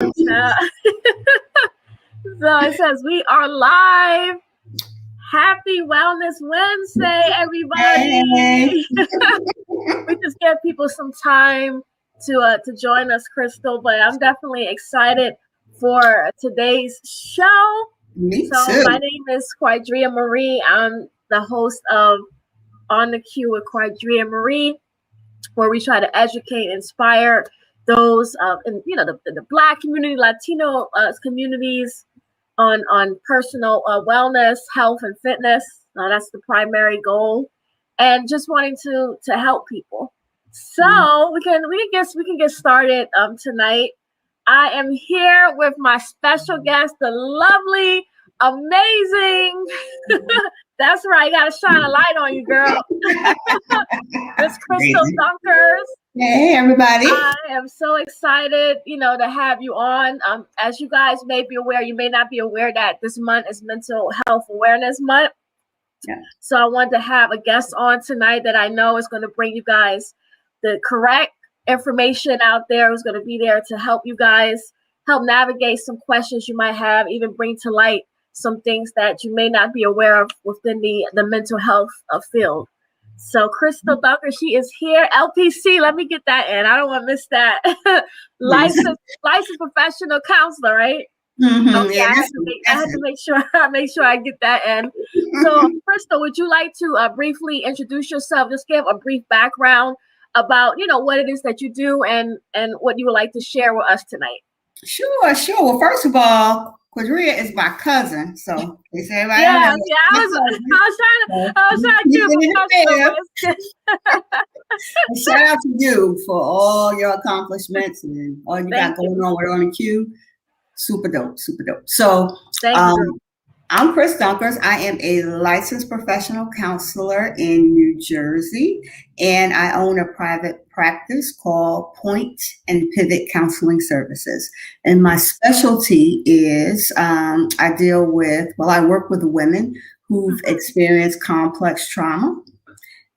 So it says we are live. Happy Wellness Wednesday, everybody. Hey. We just give people some time to join us, Crystal, but I'm definitely excited for today's show. Me so too. My name is Qadriyyah Marie. I'm the host of On the Queue with Qadriyyah Marie, where we try to educate, inspire those in the Black community, Latino communities on personal wellness, health, and fitness. That's the primary goal, and just wanting to help people. So we can get started tonight. I am here with my special guest, the lovely, amazing. That's right. You gotta shine a light on you, girl. Guest Chrystal Dunkers. Hey, everybody. I am so excited, to have you on. As you guys may be aware, you may not be aware that this month is Mental Health Awareness Month. Yeah. So I wanted to have a guest on tonight that I know is going to bring you guys the correct information out there, who's going to be there to help you guys, help navigate some questions you might have, even bring to light some things that you may not be aware of within the mental health field. So Chrystal Dunkers, she is here. LPC, let me get that in. I don't want to miss that. licensed professional counselor, right? Mm-hmm. Okay, Yeah, I have to make sure I get that in. So Chrystal, would you like to briefly introduce yourself? Just give a brief background about what it is that you do and what you would like to share with us tonight. Sure. Well, first of all, Qadriyyah is my cousin, so they say everybody. Yeah. I was trying to do. Shout out to you for all your accomplishments and all you got going on with On the Queue. Super dope. So, I'm Chris Dunkers. I am a licensed professional counselor in New Jersey, and I own a private practice called Point and Pivot Counseling Services. And my specialty is I work with women who've experienced complex trauma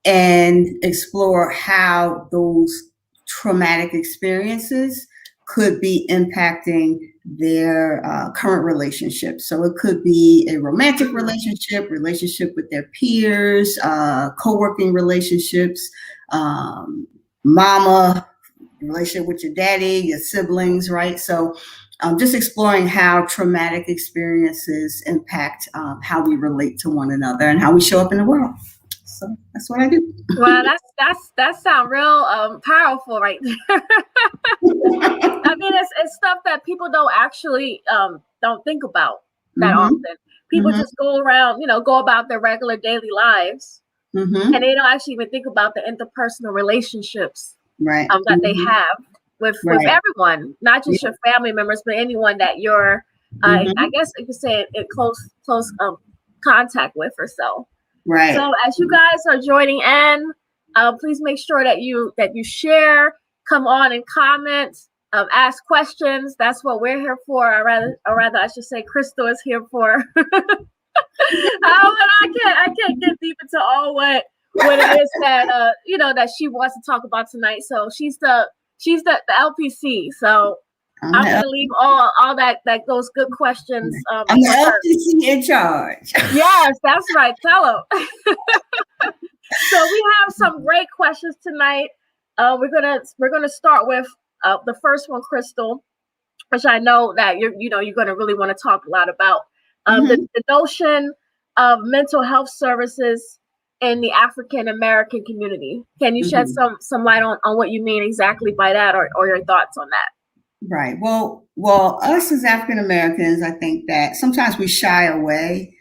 and explore how those traumatic experiences could be impacting their current relationship. So it could be a romantic relationship with their peers, co-working relationships, mama, relationship with your daddy, your siblings, right? So just exploring how traumatic experiences impact how we relate to one another and how we show up in the world. So that's what I do. Well, that sounds real powerful right there. I mean, it's stuff that people don't actually don't think about that often. People just go around, go about their regular daily lives, and they don't actually even think about the interpersonal relationships that they have with everyone, not just your family members, but anyone that you're, I guess you could say, in close contact with or so. Right. So as you guys are joining in, please make sure that you share, come on and comment, ask questions. That's what we're here for. Or rather, I should say, Crystal is here for. I can't get deep into all what it is that that she wants to talk about tonight. So she's the LPC. So I'm gonna leave all that those good questions. I'm the LPC in charge. Yes, that's right. Tell them. So we have some great questions tonight. We're gonna start with the first one, Crystal, which I know that you're gonna really want to talk a lot about. The notion of mental health services in the African American community. Can you shed some light on what you mean exactly by that, or your thoughts on that? Right. Well, us as African Americans, I think that sometimes we shy away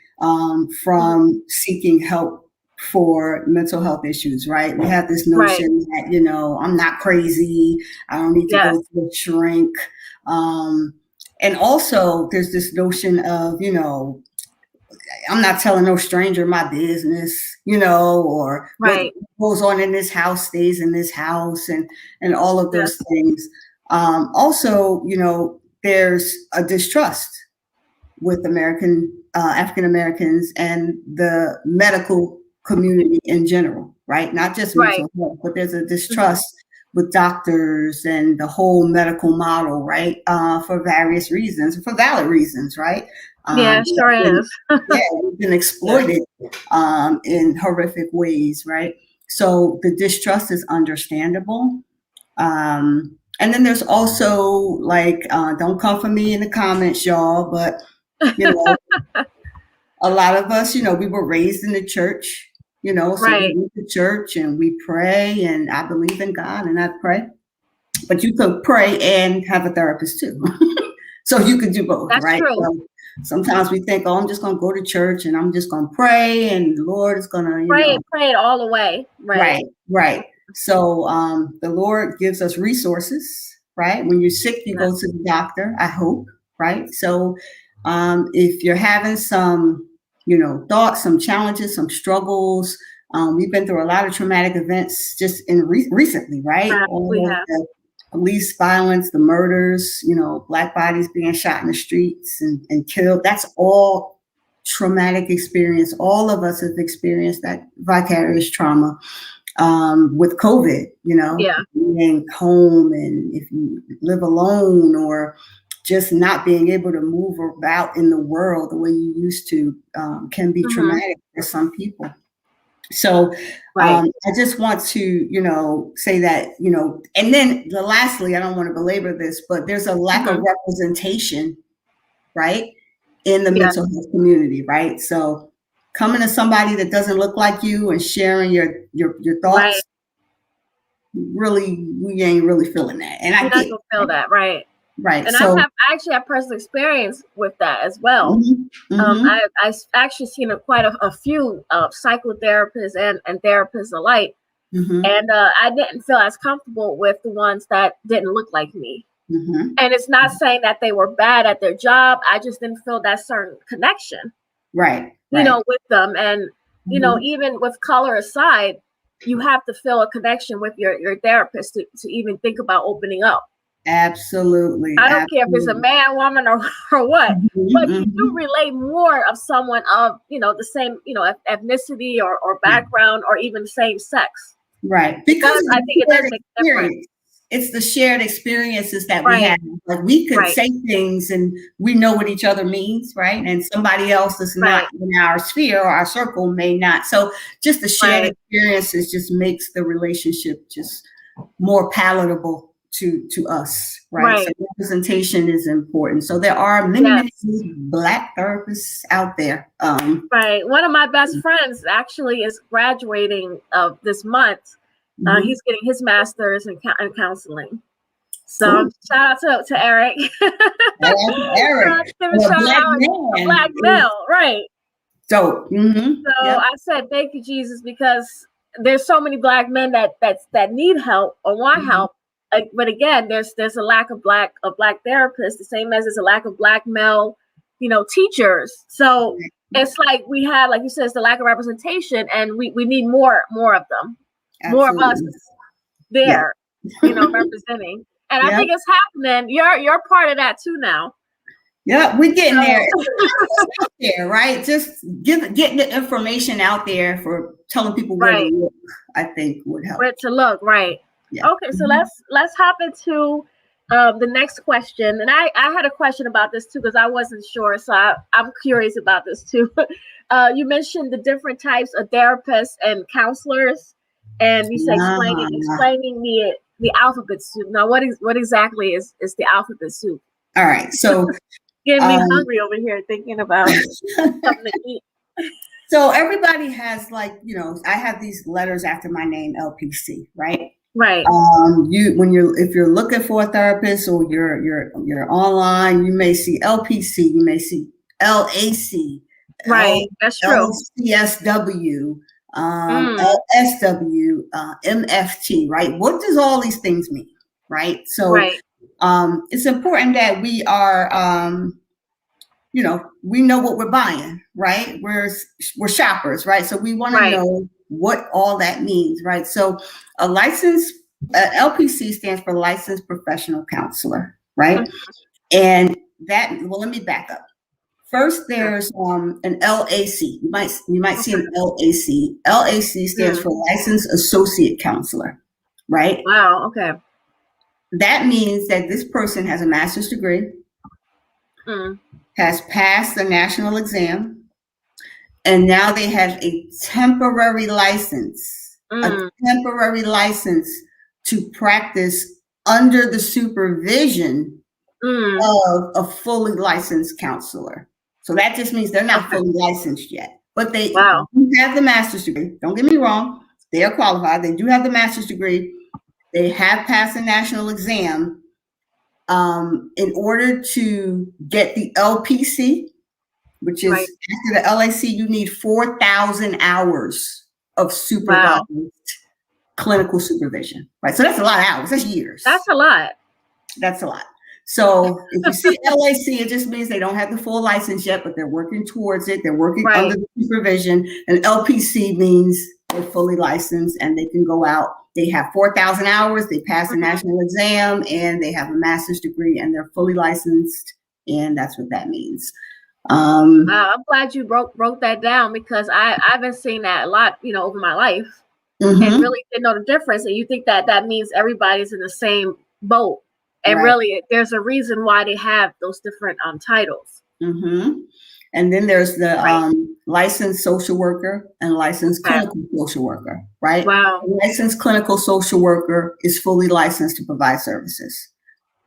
from seeking help for mental health issues, right? We have this notion that, I'm not crazy. I don't need to go to a shrink. And also there's this notion of, I'm not telling no stranger my business, or what goes on in this house stays in this house and all of those things. Also, there's a distrust with African Americans and the medical community in general, right? Not just mental health, but there's a distrust with doctors and the whole medical model, right? For various reasons, for valid reasons, right? Yeah, sure is. We've been exploited in horrific ways, right? So the distrust is understandable. And then there's also like, don't come for me in the comments, y'all, but you know, a lot of us, you know, we were raised in the church, you know, so we go to church and we pray, and I believe in God and I pray. But you could pray and have a therapist too. So you could do both. That's right? True. So sometimes we think, oh, I'm just going to go to church and I'm just going to pray and the Lord is going to, pray it all the way. Right. So the Lord gives us resources, right? When you're sick, you go to the doctor, I hope, right? So if you're having some, thoughts, some challenges, some struggles, we've been through a lot of traumatic events just recently, right? We have. The police violence, the murders, Black bodies being shot in the streets and killed. That's all traumatic experience. All of us have experienced that vicarious trauma with COVID, being home, and if you live alone or just not being able to move about in the world the way you used to can be traumatic for some people. So I just want to, say that, and then lastly, I don't want to belabor this, but there's a lack of representation, right, in the mental health community, right? So coming to somebody that doesn't look like you and sharing your thoughts, really, we ain't really feeling that. And I don't feel that, right? Right. And so, I actually have personal experience with that as well. I've actually seen quite a few psychotherapists and therapists alike. And I didn't feel as comfortable with the ones that didn't look like me. And it's not saying that they were bad at their job. I just didn't feel that certain connection. Right. With them. And, even with color aside, you have to feel a connection with your therapist to even think about opening up. Absolutely. I don't care if it's a man, woman, or what, but you do relate more of someone of, the same, ethnicity or background or even same sex. Right. Because I think it does make a difference. It's the shared experiences that we have. Like we could say things and we know what each other means, right? And somebody else that's not in our sphere or our circle may not. So just the shared experiences just makes the relationship just more palatable to us, right? So representation is important. So there are many Black therapists out there. One of my best friends actually is graduating this month. He's getting his master's in counseling. So shout out to Eric. Eric, a Black male, right? Dope. So I said, thank you, Jesus, because there's so many Black men that need help or want help. But again, there's a lack of Black therapists, the same as there's a lack of Black male, teachers. So it's like we have, like you said, it's the lack of representation, and we need more of them. Absolutely. More of us there, representing. And I think it's happening. You're part of that too now. Yeah, we're getting there. There, right? Just getting the information out there for telling people where to look, I think would help. Where to look, right. Yeah. Okay, so let's hop into the next question. And I had a question about this too, because I wasn't sure. So I'm curious about this too. You mentioned the different types of therapists and counselors. And you say explaining the alphabet soup. Now, what exactly is the alphabet soup? All right, so getting me hungry over here thinking about something to eat. So everybody has I have these letters after my name, LPC, right? Right. If you're looking for a therapist or you're online, you may see LPC, you may see LAC, right? That's true. LCSW. LSW, MFT, right? What does all these things mean, right? So it's important that we are, we know what we're buying, right? We're shoppers, right? So we want to know what all that means, right? So a licensed LPC stands for licensed professional counselor, right? And that, let me back up. First, there's an LAC. You might see an LAC. LAC stands for licensed associate counselor, right? Wow. Okay. That means that this person has a master's degree, has passed the national exam, and now they have a temporary license, to practice under the supervision of a fully licensed counselor. So that just means they're not fully licensed yet, but they do have the master's degree. Don't get me wrong. They are qualified. They do have the master's degree. They have passed the national exam. In order to get the LPC, which is after the LAC, you need 4,000 hours of supervised clinical supervision, right? So that's a lot of hours. That's years. That's a lot. That's a lot. So if you see LAC, it just means they don't have the full license yet, but they're working towards it. They're working under the supervision. And LPC means they're fully licensed and they can go out. They have 4,000 hours. They pass the national exam and they have a master's degree and they're fully licensed. And that's what that means. I'm glad you broke that down, because I've been seeing that a lot, over my life, and really didn't know the difference. And you think that means everybody's in the same boat. And really, there's a reason why they have those different titles. And then there's the licensed social worker and licensed clinical social worker, right? Wow. The licensed clinical social worker is fully licensed to provide services.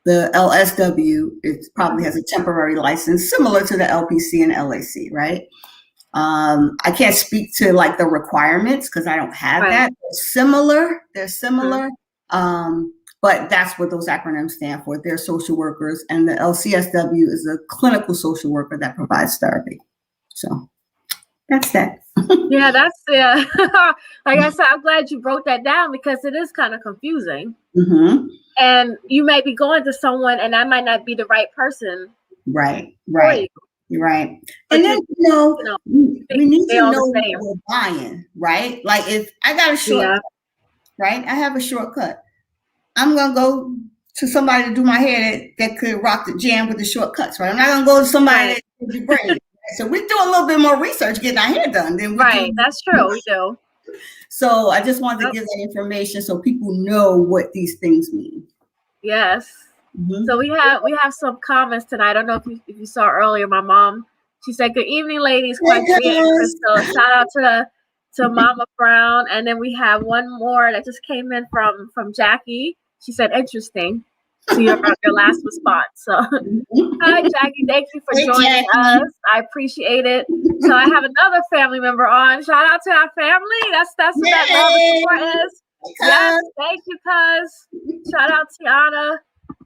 The LSW, it probably has a temporary license similar to the LPC and LAC, right? I can't speak to like the requirements because I don't have that. They're similar. But that's what those acronyms stand for. They're social workers, and the LCSW is a clinical social worker that provides therapy. So that's that. Like I said, I'm glad you broke that down, because it is kind of confusing. And you may be going to someone and that might not be the right person. Right. And then, we need to know what we're buying, right? Like if I got a shortcut, right? I have a shortcut. I'm going to go to somebody to do my hair that could rock the jam with the shortcuts, right? I'm not going to go to somebody that could do braid. So we do a little bit more research getting our hair done. Than we That's true. We do. So I just wanted to give that information so people know what these things mean. Yes. So we have some comments tonight. I don't know if you saw earlier. My mom, she said, "Good evening, ladies. Qadriyyah and Crystal." Shout out to Mama Brown. And then we have one more that just came in from Jackie. She said, "Interesting." To your last response. So, hi, Jackie. Thank you for joining us. I appreciate it. So I have another family member on. Shout out to our family. That's what that love and support is. Yes, thank you, cuz. Shout out to Tiana.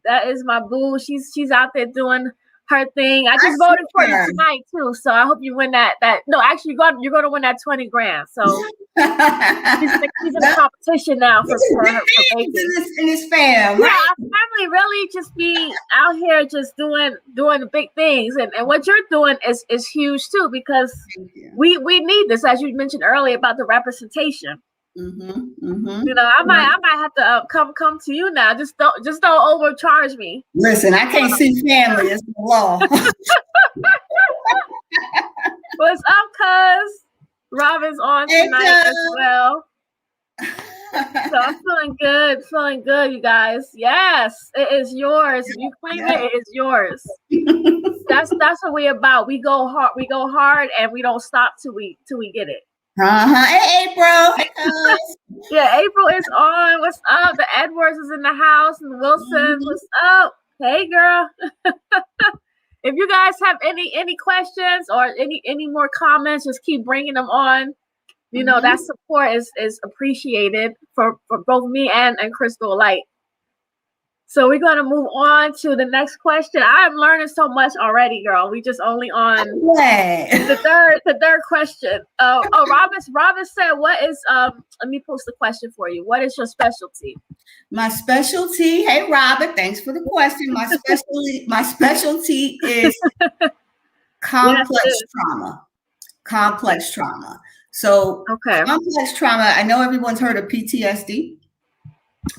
That is my boo. She's out there doing her thing. I just voted for you tonight too, so I hope you win that. No, actually, you're going to win that 20 grand. So she's in a competition now for baking. In his fam, right? Our family really just be out here just doing the big things, and what you're doing is huge too, because we need this, as you mentioned earlier about the representation. I might have to come to you now. Just don't overcharge me. Listen, I can't see family. It's the law. What's up, cuz? Robin's on tonight as well. So I'm feeling good, you guys. Yes, it is yours. You claim it is yours. That's what we're about. We go hard, and we don't stop till we get it. Hey, April. Yeah, April is on. What's up? The Edwards is in the house, and Wilson. What's up? Hey, girl. If you guys have any questions or any more comments, just keep bringing them on. That support is appreciated for both me and Crystal alike. So we're going to move on to the next question. I'm learning so much already, girl. We just only on the third question. Robin said, "What is Let me post the question for you. What is your specialty?" My specialty. Hey, Robin. Thanks for the question. My specialty is complex trauma. Complex trauma. So complex trauma. I know everyone's heard of PTSD.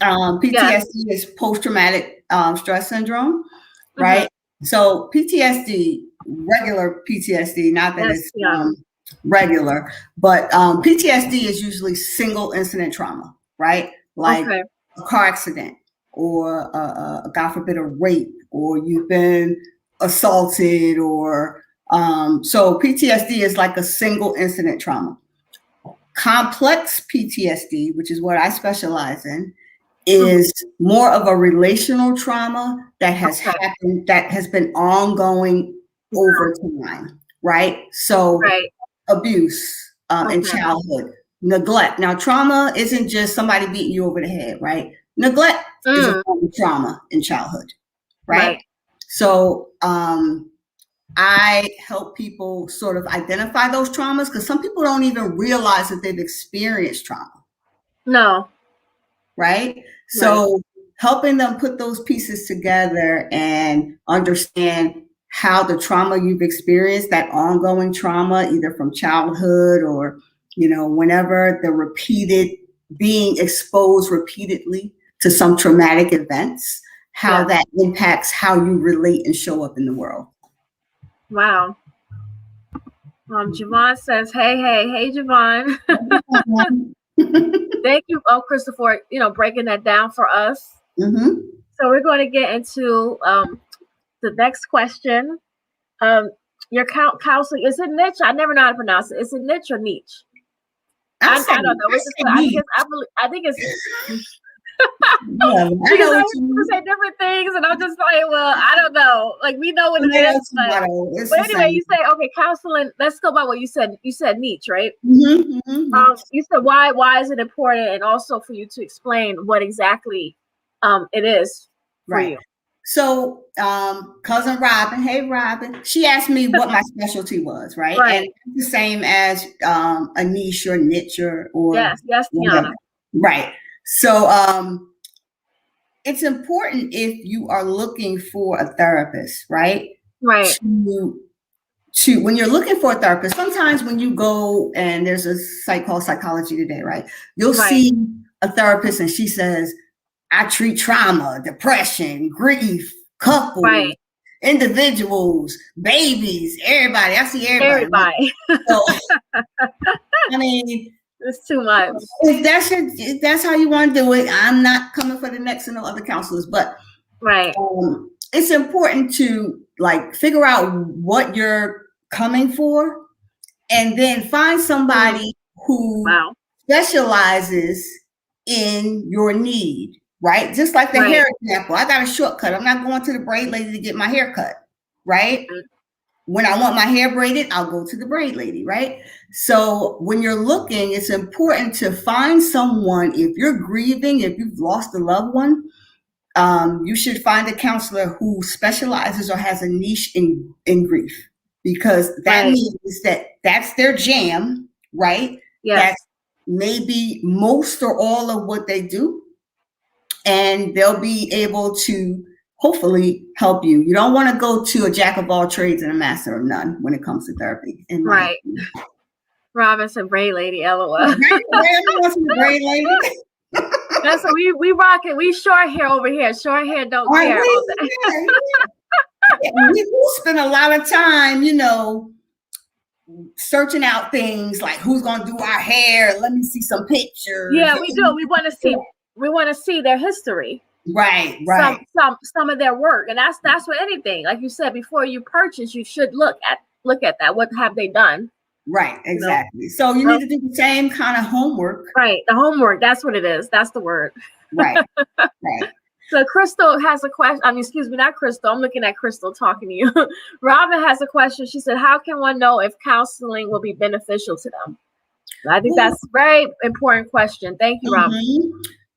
PTSD is post-traumatic stress syndrome, right? So PTSD, regular PTSD, not that it's regular, but PTSD is usually single incident trauma, right? Like a car accident, or God forbid, a rape, or you've been assaulted, or so PTSD is like a single incident trauma. Complex PTSD, which is what I specialize in, is more of a relational trauma that has happened, that has been ongoing over time, right? So abuse in childhood, neglect. Now, trauma isn't just somebody beating you over the head, right? Neglect is a form of trauma in childhood, right? So I help people sort of identify those traumas, because some people don't even realize that they've experienced trauma. No. Right? So helping them put those pieces together and understand how the trauma you've experienced, that ongoing trauma, either from childhood or, whenever the repeated being exposed repeatedly to some traumatic events, how that impacts how you relate and show up in the world. Wow. Javon says, hey, Javon. Thank you, Crystal, for breaking that down for us. So we're going to get into the next question. Your counseling, is it niche? I never know how to pronounce it. Is it niche or niche? I don't know. I think it's because I hear people say different things, and I'm just like, well, I don't know. Like, we know what it is. But anyway, you say, okay, counseling. Let's go by what you said. You said niche, right? You said why is it important, and also for you to explain what exactly it is for you. So, cousin Robin, hey Robin, she asked me what my specialty was, right? And it's the same as a niche or niche or yes, Tiana. Right. So it's important, if you are looking for a therapist, right? To when you're looking for a therapist, sometimes when you go, and there's a site called Psychology Today, right? You'll see a therapist and she says, I treat trauma, depression, grief, couples, individuals, babies, everybody. I see everybody. So, I mean, it's too much. If that's how you want to do it, I'm not coming for the next and no other counselors, but it's important to figure out what you're coming for, and then find somebody who specializes in your need, right? Just like the hair example. I got a shortcut. I'm not going to the braid lady to get my hair cut, right? When I want my hair braided, I'll go to the braid lady, right? So when you're looking, it's important to find someone. If you're grieving, if you've lost a loved one, you should find a counselor who specializes or has a niche in grief, because that means that's their jam, right? That's maybe most or all of what they do, and they'll be able to hopefully help you. You don't want to go to a jack of all trades and a master of none when it comes to therapy. Robinson braid lady, LOL. Braid lady. That's what we rock it. We short hair over here. Short hair don't care. We spend a lot of time, searching out things like who's gonna do our hair. Let me see some pictures. Yeah, we do. We want to see. We want to see their history. Right. Some of their work, and that's with anything. Like you said, before you purchase, you should look at that. What have they done? Right, exactly. So you need to do the same kind of homework. Right, the homework. That's what it is. That's the word. Right. So Crystal has a question. Excuse me, not Crystal. I'm looking at Crystal talking to you. Robin has a question. She said, how can one know if counseling will be beneficial to them? I think that's a very important question. Thank you, Robin.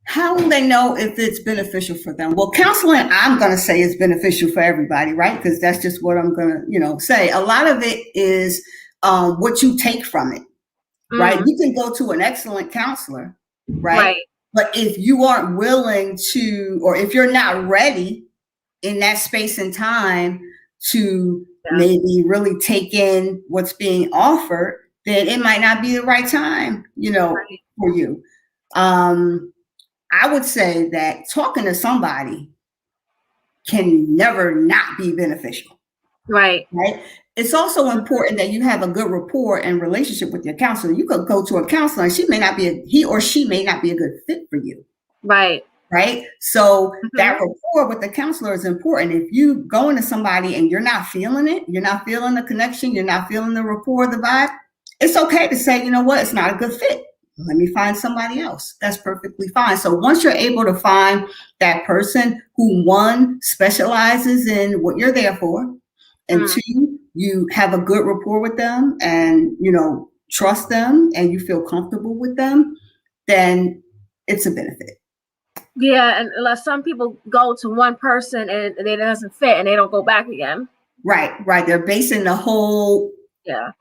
How will they know if it's beneficial for them? Well, counseling, I'm going to say, is beneficial for everybody, right? Because that's just what I'm going to, say. A lot of it is what you take from it, right? You can go to an excellent counselor, right? But if you aren't willing to, or if you're not ready in that space and time to maybe really take in what's being offered, then it might not be the right time, for you. I would say that talking to somebody can never not be beneficial. Right. It's also important that you have a good rapport and relationship with your counselor. You could go to a counselor and he or she may not be a good fit for you. Right. Right. So that rapport with the counselor is important. If you go into somebody and you're not feeling it, you're not feeling the connection, you're not feeling the rapport, the vibe, it's okay to say, you know what, it's not a good fit. Let me find somebody else. That's perfectly fine. So once you're able to find that person who, one, specializes in what you're there for, and two, you have a good rapport with them and, you know, trust them and you feel comfortable with them, then it's a benefit. Yeah, and some people go to one person and it doesn't fit and they don't go back again. Right. They're basing the whole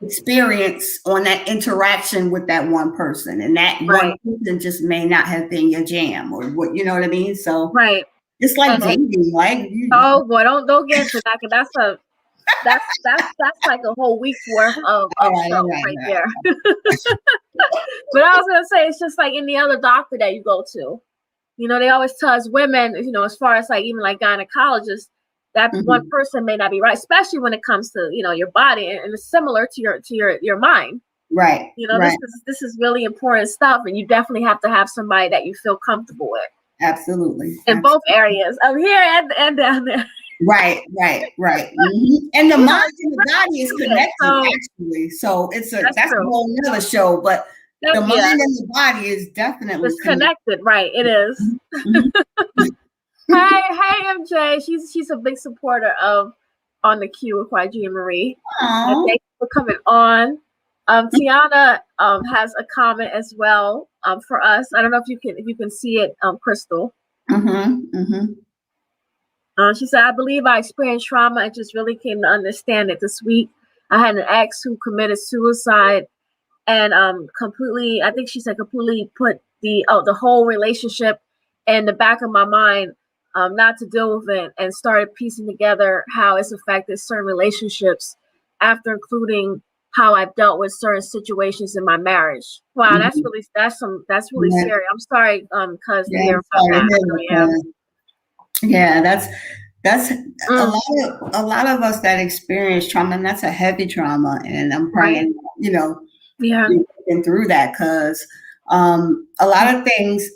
experience on that interaction with that one person, and that one person just may not have been your jam or what, you know what I mean? So it's like dating, like oh boy, don't get into that, because that's like a whole week's worth of show right there. But I was gonna say, it's just like any other doctor that you go to. You know, they always tell us women, you know, as far as like even like gynecologists, that one person may not be right, especially when it comes to, you know, your body, and it's similar to your mind. Right. You know, this is really important stuff, and you definitely have to have somebody that you feel comfortable with. Absolutely. In both areas, up here and down there. Right. And the mind and the body is connected, actually. So that's a whole nother show, but the mind and the body is definitely connected. Right, it is. Hey, MJ. She's a big supporter of On the Q with Qadriyyah Marie. And thank you for coming on. Tiana has a comment as well for us. I don't know if you can see it, Crystal. She said, I believe I experienced trauma and just really came to understand it this week. I had an ex who committed suicide and completely put the whole relationship in the back of my mind, not to deal with it, and started piecing together how it's affected certain relationships after including how I've dealt with certain situations in my marriage. Wow, that's really scary. I'm sorry, cuz to hear about that. Yeah, that's a lot of us that experience trauma, and that's a heavy trauma. And I'm praying, you know, getting through that, because a lot of things,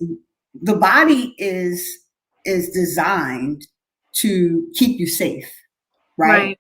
the body is designed to keep you safe, right?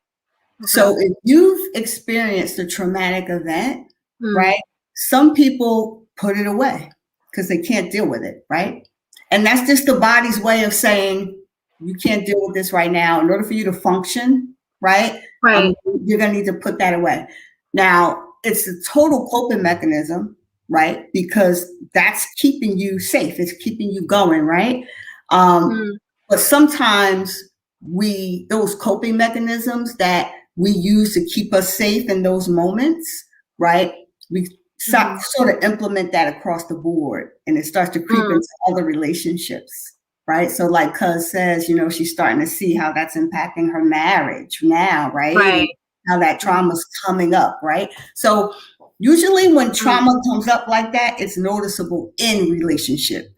So if you've experienced a traumatic event, right, some people put it away because they can't deal with it, right? And that's just the body's way of saying, you can't deal with this right now. In order for you to function, right? You're going to need to put that away. Now, it's a total coping mechanism, right? Because that's keeping you safe. It's keeping you going, right? But sometimes those coping mechanisms that we use to keep us safe in those moments, right? We sort of implement that across the board, and it starts to creep into other relationships. Right. So like Cuz says, you know, she's starting to see how that's impacting her marriage now. Right. And how that trauma's coming up. Right. So usually when trauma comes up like that, it's noticeable in relationship.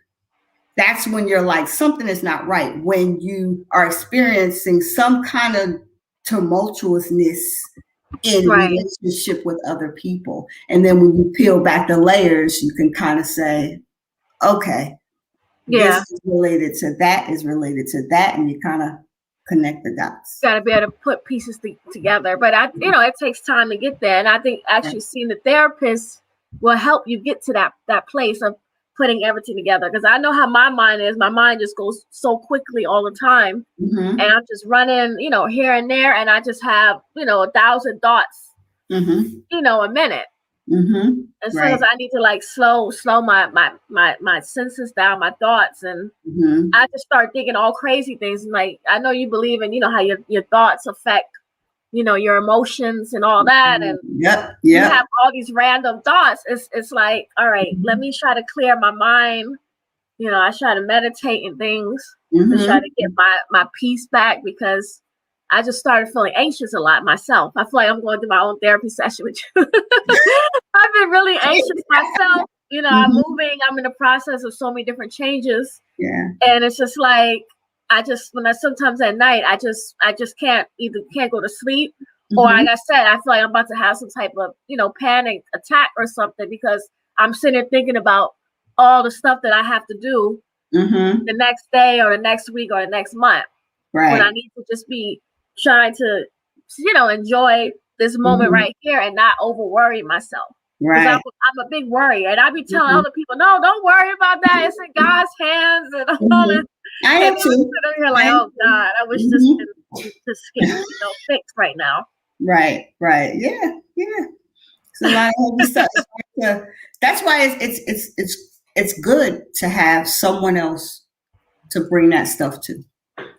That's when you're like, something is not right. When you are experiencing some kind of tumultuousness in relationship with other people. And then when you peel back the layers, you can kind of say, okay, this is related to that, and you kind of connect the dots. Got to be able to put pieces together, but it takes time to get there. And I think actually seeing the therapist will help you get to that place of putting everything together. Because I know how my mind is. My mind just goes so quickly all the time, and I'm just running, here and there, and I just have 1,000 thoughts, a minute. As soon as I need to like slow my senses down, my thoughts, and I just start thinking all crazy things. And like, I know you believe in, how your thoughts affect, your emotions and all that. And you have all these random thoughts. It's like, all right, let me try to clear my mind. I try to meditate and things to try to get my peace back, because I just started feeling anxious a lot myself. I feel like I'm going through my own therapy session with you. I've been really anxious myself. I'm moving. I'm in the process of so many different changes. Yeah. And it's just like, sometimes at night, I just can't go to sleep. Or like I said, I feel like I'm about to have some type of, panic attack or something, because I'm sitting there thinking about all the stuff that I have to do the next day or the next week or the next month. Right. When I need to just be trying to, enjoy this moment right here and not over worry myself. Right. I'm a big worrier, and I be telling other people, no, don't worry about that. It's in God's hands and all this. I am too. You're like, oh God, I wish this could just get fixed right now. Right. Yeah. It's a lot of heavy stuff. That's why it's good to have someone else to bring that stuff to.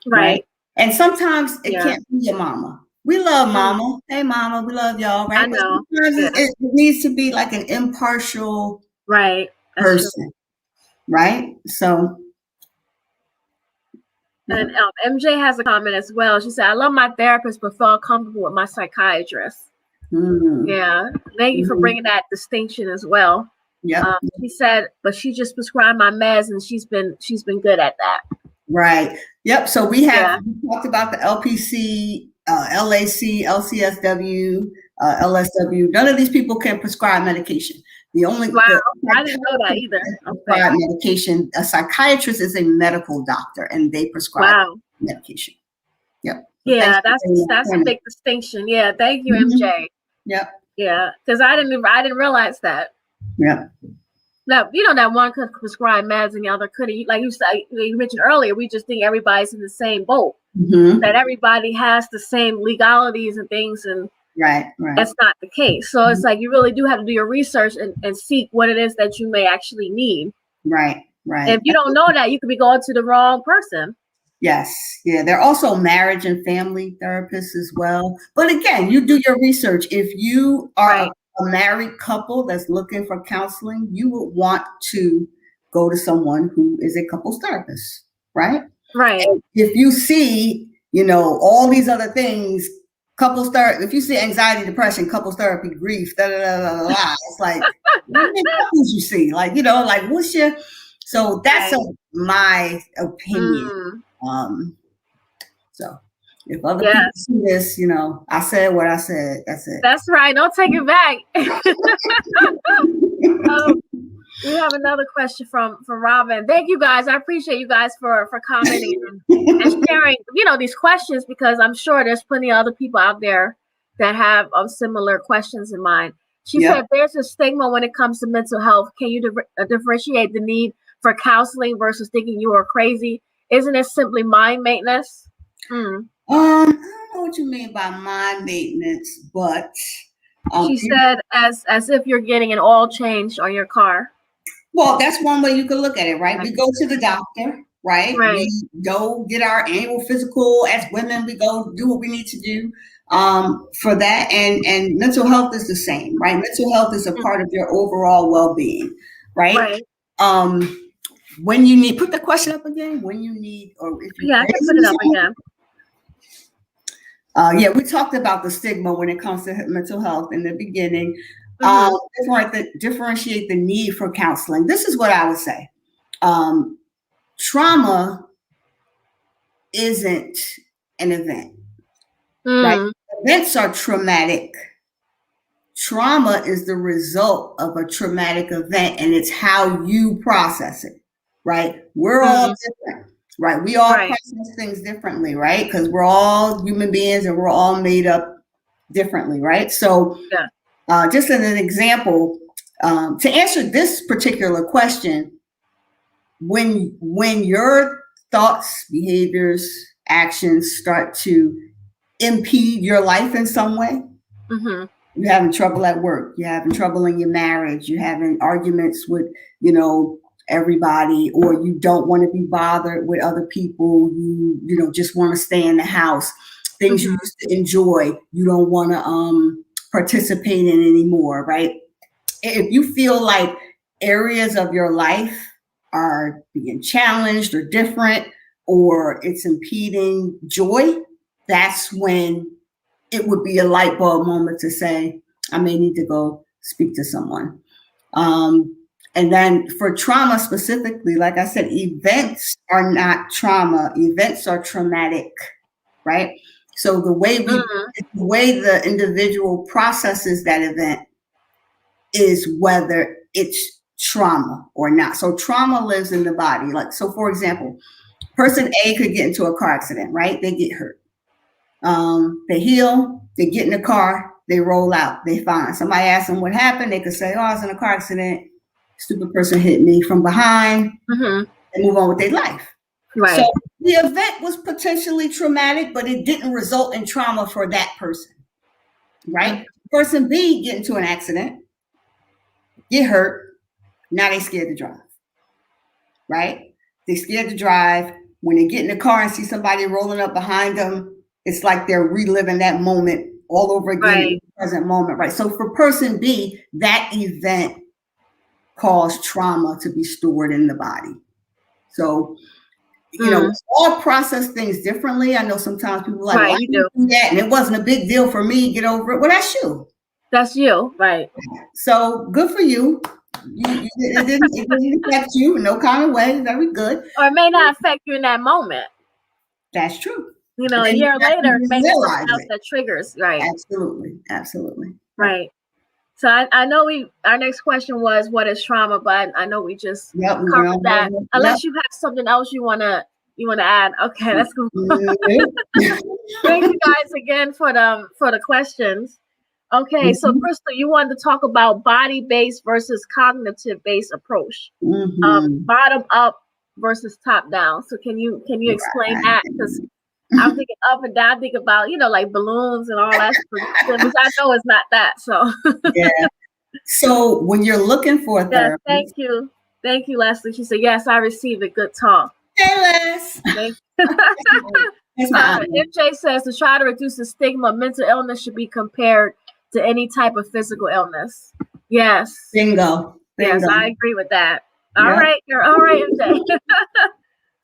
Right. And sometimes it can't be your mama. We love mama. Hey mama, we love y'all, right? I know. It needs to be like an impartial person. Right? So and MJ has a comment as well. She said, I love my therapist, but felt comfortable with my psychiatrist. Yeah. Thank you for bringing that distinction as well. Yeah. She said, but she just prescribed my meds and she's been good at that. Right. Yep. So we talked about the LPC, LAC, LCSW, LSW. None of these people can prescribe medication. I didn't know that either. Prescribe medication. A psychiatrist is a medical doctor, and they prescribe medication. Yep. Yeah, that's a big distinction. Yeah, thank you, MJ. Yep. Yeah, because I didn't realize that. Yeah. Now, that one could prescribe meds and the other couldn't. Like you said, you mentioned earlier, we just think everybody's in the same boat. That everybody has the same legalities and things, and right. That's not the case. So it's like you really do have to do your research and seek what it is that you may actually need. Right. If you don't know that, you could be going to the wrong person. Yes. Yeah. There are also marriage and family therapists as well. But again, you do your research. If you are a married couple that's looking for counseling, you would want to go to someone who is a couples therapist, right? Right. And if you see, all these other things, couples therapy, if you see anxiety, depression, couples therapy, grief, it's like, what couples you see? Like, what's your, so that's my opinion. So if other people see this, I said what I said. That's it. That's right. Don't take it back. We have another question from Robin. Thank you guys. I appreciate you guys for commenting and sharing, these questions, because I'm sure there's plenty of other people out there that have similar questions in mind. She said there's a stigma when it comes to mental health. Can you differentiate the need for counseling versus thinking you are crazy? Isn't it simply mind maintenance? I don't know what you mean by mind maintenance, but she said as if you're getting an oil change on your car. Well, that's one way you could look at it, right? We go to the doctor, right? We go get our annual physical. As women, we go do what we need to do for that. And mental health is the same, right? Mental health is a part of your overall well-being, right? When you need, put the question up again. When you need, or if you I can put it up again. We talked about the stigma when it comes to mental health in the beginning. Differentiate the need for counseling. This is what I would say. Trauma isn't an event. Right? Events are traumatic. Trauma is the result of a traumatic event, and it's how you process it. Right? We're all different. Right? We all process things differently, right? Because we're all human beings and we're all made up differently, right? So just as an example, to answer this particular question, when your thoughts, behaviors, actions start to impede your life in some way, you're having trouble at work, you're having trouble in your marriage, you're having arguments with, everybody, or you don't want to be bothered with other people, you just want to stay in the house, things you used to enjoy, you don't want to participate in anymore, right? If you feel like areas of your life are being challenged or different, or it's impeding joy, that's when it would be a light bulb moment to say, I may need to go speak to someone. And then for trauma specifically, like I said, events are not trauma. Events are traumatic, right? So the way the individual processes that event is whether it's trauma or not. So trauma lives in the body. Like, so for example, person A could get into a car accident, right? They get hurt. They heal, they get in the car, they roll out, they fine. Somebody asks them what happened, they could say, oh, I was in a car accident, stupid person hit me from behind, and move on with their life. Right. So the event was potentially traumatic, but it didn't result in trauma for that person, right? Person B get into an accident, get hurt, now they scared to drive, right? They scared to drive. When they get in the car and see somebody rolling up behind them, it's like they're reliving that moment all over again in the present moment, right? So for person B, that event caused trauma to be stored in the body. So, you know, all process things differently. I know sometimes people are like, well, I didn't do that, and it wasn't a big deal for me. Get over it. Well, that's you. That's you, right? So good for you. It didn't affect you in no kind of way. Very good. Or it may not affect you in that moment. That's true. You know, a year later, maybe something else that triggers, right? Absolutely, absolutely. Right. So I know our next question was, what is trauma? But I know we just covered that. Unless you have something else you wanna add. Okay, let's go. Thank you guys again for the questions. Okay, so Crystal, you wanted to talk about body-based versus cognitive-based approach. Bottom up versus top down. So can you explain that? Because I'm thinking up and down, think about, like balloons and all that stuff, which I know is not that. So yeah. So when you're looking for a therapist. Thank you, Leslie. She said, yes, I received a good talk. Hey, Les. Thank you. MJ says to try to reduce the stigma, mental illness should be compared to any type of physical illness. Yes. Bingo. Yes, I agree with that. All right, you're all right, MJ.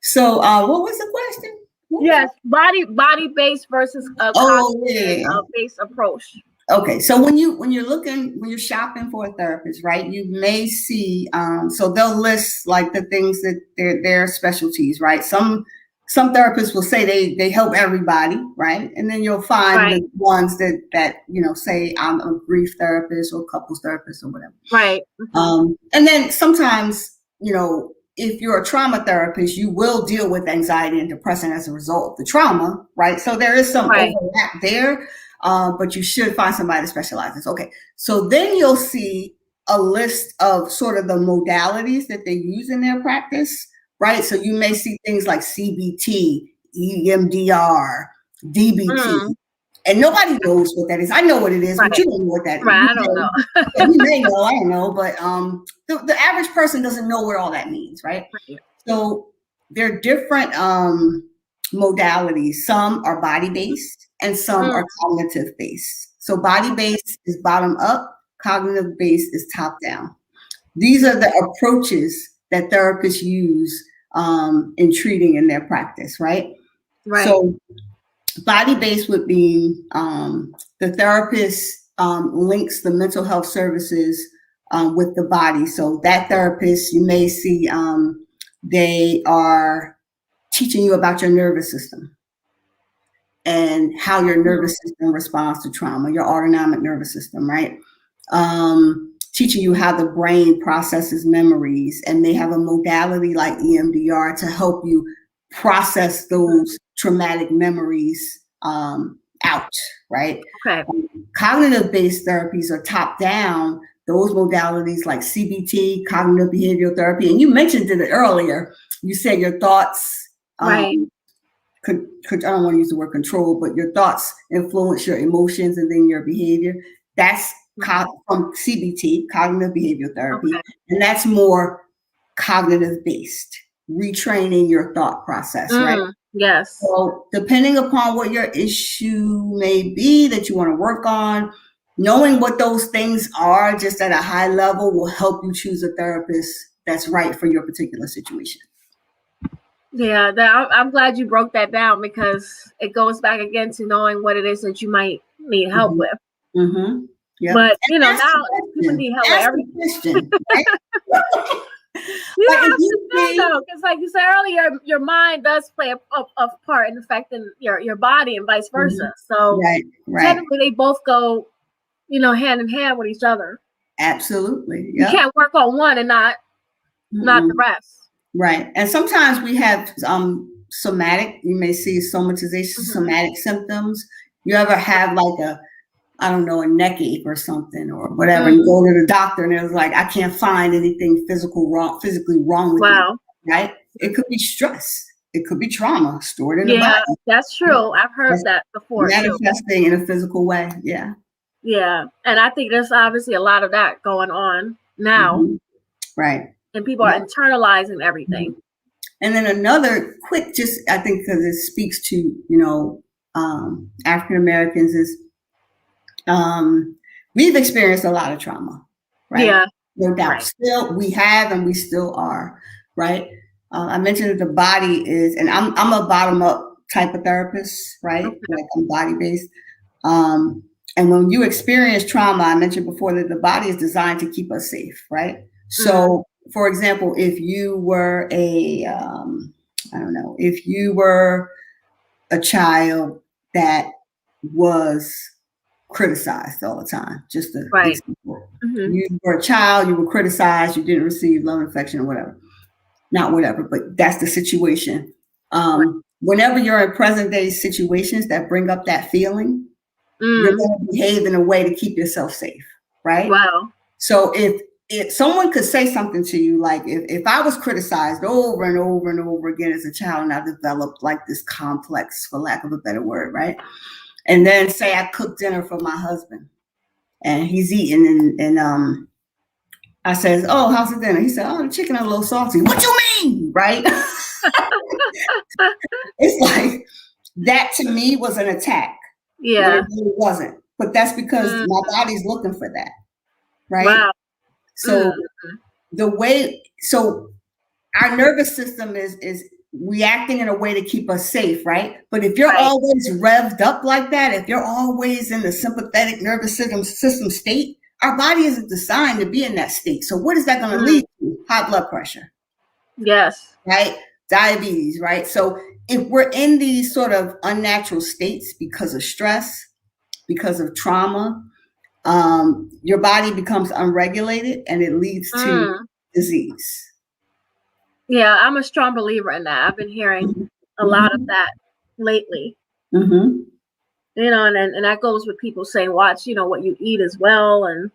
So what was the question? Yes, body-based versus cognitive-based approach. Okay, so when you're shopping for a therapist, right? You may see, so they'll list like the things that their specialties, right? Some therapists will say they help everybody, right? And then you'll find the ones that say I'm a grief therapist or couples therapist or whatever, right? And then sometimes if you're a trauma therapist, you will deal with anxiety and depression as a result of the trauma, right? So there is some overlap there, but you should find somebody that specializes. Okay, so then you'll see a list of sort of the modalities that they use in their practice, right? So you may see things like CBT, EMDR, DBT, and nobody knows what that is. I know what it is, but you don't know what that is. Right, I don't know. You may know, I don't know, but the average person doesn't know what all that means, right? So there are different modalities. Some are body-based and some are cognitive-based. So body-based is bottom up, cognitive-based is top down. These are the approaches that therapists use in treating in their practice, right? Right. So body-based would be the therapist links the mental health services with the body. So that therapist, you may see they are teaching you about your nervous system and how your nervous system responds to trauma, your autonomic nervous system, right? Teaching you how the brain processes memories, and they have a modality like EMDR to help you process those traumatic memories out, right? Okay. Cognitive-based therapies are top down. Those modalities like CBT, cognitive behavioral therapy, and you mentioned it earlier. You said your thoughts could I don't want to use the word control, but your thoughts influence your emotions and then your behavior. That's from CBT, cognitive behavioral therapy, and that's more cognitive-based, retraining your thought process, right? Yes. So depending upon what your issue may be that you want to work on, knowing what those things are just at a high level will help you choose a therapist that's right for your particular situation. Yeah, I'm glad you broke that down, because it goes back again to knowing what it is that you might need help with. Yep. But now people need help with everything. Right? You have to know, because like you said earlier, your mind does play a part in affecting your body and vice versa. So right. technically they both go, hand in hand with each other. Absolutely. Yep. You can't work on one and not the rest. Right. And sometimes we have somatic, you may see somatization, somatic symptoms. You ever have like a neck ache or something or whatever, and you go to the doctor and it was like, I can't find anything physically wrong with you. Right? It could be stress. It could be trauma stored in the body. Yeah, that's true. I've heard that before. Manifesting in a physical way. Yeah. Yeah. And I think there's obviously a lot of that going on now. Right. And people are internalizing everything. And then another quick, I think because it speaks to, African Americans is we've experienced a lot of trauma, right? Yeah. No doubt. Right. Still, we have and we still are, right? I mentioned that the body is, and I'm a bottom-up type of therapist, right? Okay. Like I'm body-based. And when you experience trauma, I mentioned before that the body is designed to keep us safe, right? So, for example, if you were if you were a child that was criticized all the time, just to right. You were a child, you were criticized, you didn't receive love and affection or whatever. Not whatever, but that's the situation. Whenever you're in present day situations that bring up that feeling, you're going to behave in a way to keep yourself safe, right? Wow. So if someone could say something to you, like if I was criticized over and over and over again as a child and I developed like this complex, for lack of a better word, right? And then say I cooked dinner for my husband and he's eating and I says, oh, how's the dinner? He said, oh, the chicken is a little salty. What you mean? Right? It's like that to me was an attack. Yeah. It really wasn't. But that's because my body's looking for that. Right? Wow. So so our nervous system is reacting in a way to keep us safe, right? But if you're always revved up like that, if you're always in the sympathetic nervous system state, our body isn't designed to be in that state. So what is that going to lead to? High blood pressure. Yes. Right? Diabetes, right? So if we're in these sort of unnatural states because of stress, because of trauma, your body becomes unregulated and it leads to disease. Yeah, I'm a strong believer in that. I've been hearing a lot of that lately. You know, and that goes with people saying, watch, what you eat as well. And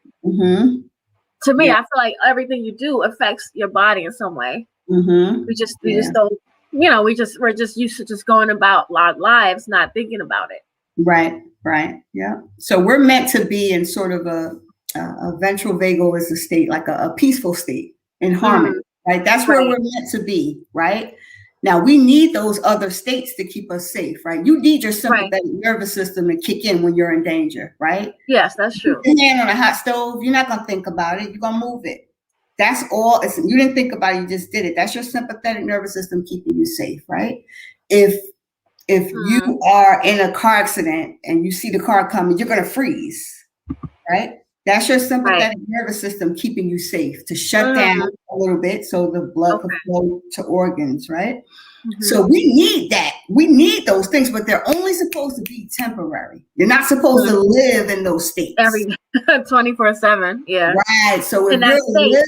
to me, I feel like everything you do affects your body in some way. We just don't, we're just used to just going about our lives, not thinking about it. Right. Yeah. So we're meant to be in sort of a ventral vagal is a state, like a peaceful state in harmony. Right. That's where we're meant to be. Right. Now, we need those other states to keep us safe, right? You need your sympathetic nervous system to kick in when you're in danger, right? Yes, that's true. Put your hand on a hot stove, you're not going to think about it. You're going to move it. That's all. You didn't think about it. You just did it. That's your sympathetic nervous system keeping you safe, right? If you are in a car accident and you see the car coming, you're going to freeze, right? That's your sympathetic nervous system keeping you safe to shut down a little bit so the blood can flow to organs, right? So we need that. We need those things, but they're only supposed to be temporary. You're not supposed to live in those states. 24/7, yeah. Right. So if you're living,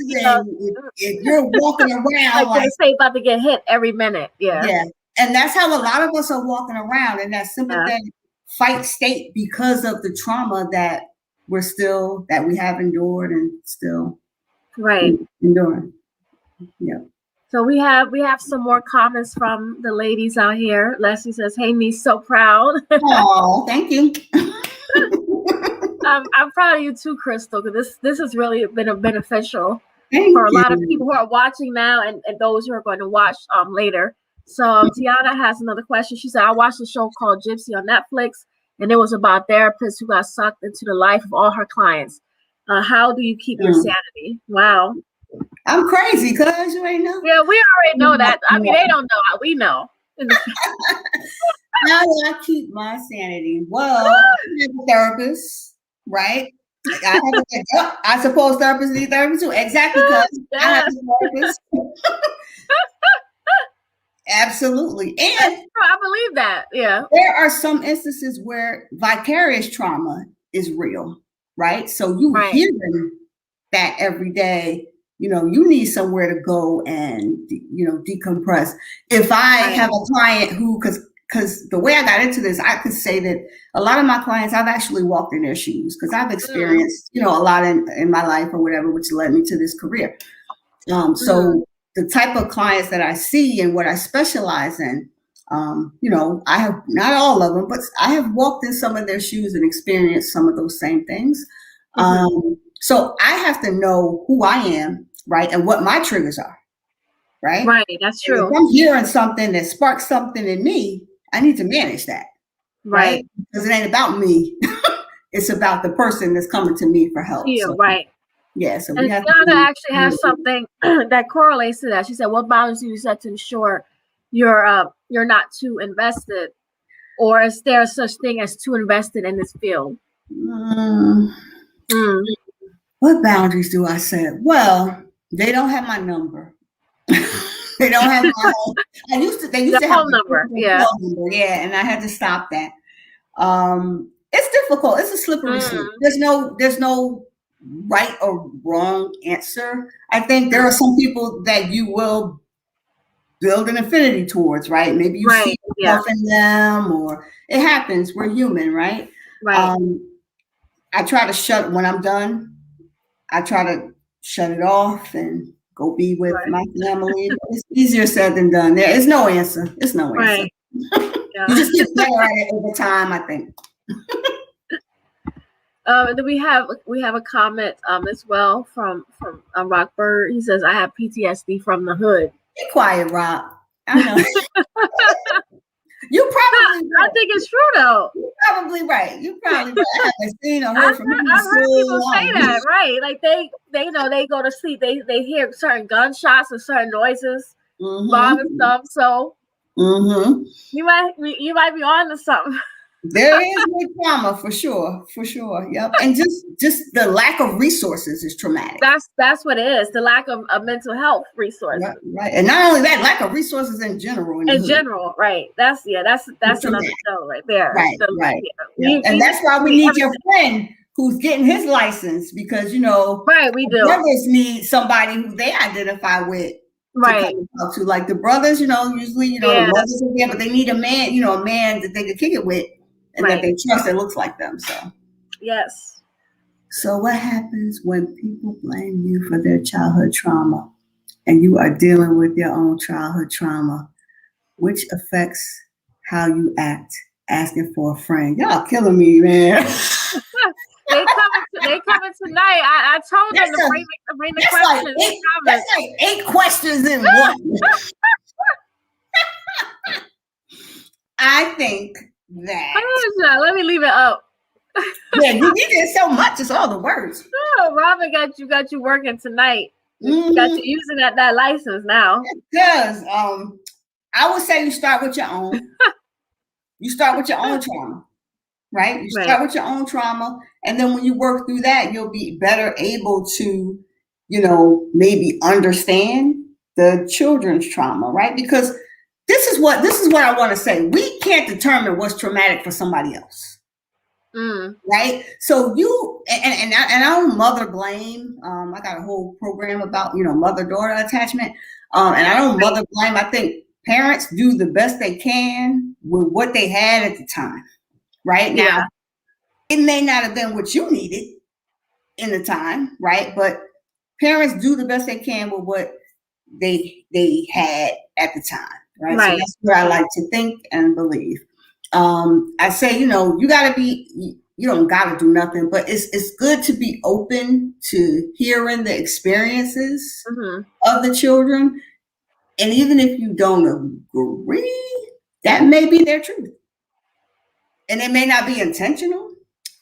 if you're walking around like say about to get hit every minute, yeah. And that's how a lot of us are walking around in that sympathetic fight state because of the trauma that we have endured and still enduring. Yeah. So we have some more comments from the ladies out here. Leslie says, "Hey, me, so proud." Oh, thank you. I'm proud of you too, Crystal, because this has really been beneficial for a lot of people who are watching now and those who are going to watch later. So Tiana has another question. She said, "I watched a show called Gypsy on Netflix, and it was about therapists who got sucked into the life of all her clients. How do you keep your sanity?" Wow. I'm crazy, cuz you ain't know. Yeah, we already know that. I mean, they don't know. We know. How do I keep my sanity? Well, I'm a therapist, right? I suppose therapists need therapy too. Exactly, because I have a therapist. Absolutely. And I believe that. Yeah. There are some instances where vicarious trauma is real, right? So you hearing that every day, you need somewhere to go and, decompress. If I have a client who, because the way I got into this, I could say that a lot of my clients, I've actually walked in their shoes because I've experienced, a lot in my life or whatever, which led me to this career. So the type of clients that I see and what I specialize in, I have not all of them, but I have walked in some of their shoes and experienced some of those same things. So I have to know who I am, right? And what my triggers are, right? Right, that's true. And if I'm hearing something that sparks something in me, I need to manage that, right? Because it ain't about me. It's about the person that's coming to me for help. Yeah, right. Yeah, so we have to actually have something that correlates to that. She said, what boundaries do you set to ensure you're not too invested? Or is there such thing as too invested in this field? What boundaries do I set? Well, they don't have my number. They don't have my home. They used to have phone number. Yeah. Yeah, and I had to stop that. It's difficult. It's a slippery slope. There's no right or wrong answer. I think there are some people that you will build an affinity towards, right? Maybe you see yourself in them, or it happens. We're human, right? Right. I try to when I'm done, I try to shut it off and go be with my family. It's easier said than done. There is no answer. It's no answer. You just get better at it over time, I think. Then we have a comment as well from Rockbird. He says, I have PTSD from the hood. Be quiet, Rock. I know. You probably I think it's true though. You're probably right. I haven't seen or heard from him. I've heard people say that, right? Like they go to sleep, they hear certain gunshots and certain noises, bomb and stuff. So you might be on to something. There is more trauma for sure. Yep. And just the lack of resources is traumatic. That's what it is. The lack of mental health resources. Right. And not only that, lack of resources in general. In general, right. That's another show right there. Right. So, right. Yeah. And that's why we need your friend who's getting his license, because right, we do. Brothers need somebody who they identify with. Right. To like the brothers, usually, the mothers are there, but they need a man, a man that they can kick it with. And that they trust that looks like them. So yes. So what happens when people blame you for their childhood trauma and you are dealing with your own childhood trauma, which affects how you act, asking for a friend? Y'all killing me, man. They coming tonight. I told them to bring the questions. That's like 8 questions in one. I think that. Let me leave it up. Yeah, you did so much. It's all the words. Oh, Robin got you working tonight. Got you using that license now. Because I would say you start with your own. You start with your own trauma, right? You start with your own trauma, and then when you work through that, you'll be better able to, maybe understand the children's trauma, right? Because this is what I want to say. We can't determine what's traumatic for somebody else. Right. So and I don't mother blame. I got a whole program about, mother-daughter attachment. And I don't mother blame. I think parents do the best they can with what they had at the time. Right. Yeah. Now, it may not have been what you needed in the time. Right. But parents do the best they can with what they had at the time. Right. So that's what I like to think and believe. I say, you gotta be, you don't gotta do nothing, but it's good to be open to hearing the experiences of the children. And even if you don't agree, that may be their truth. And it may not be intentional,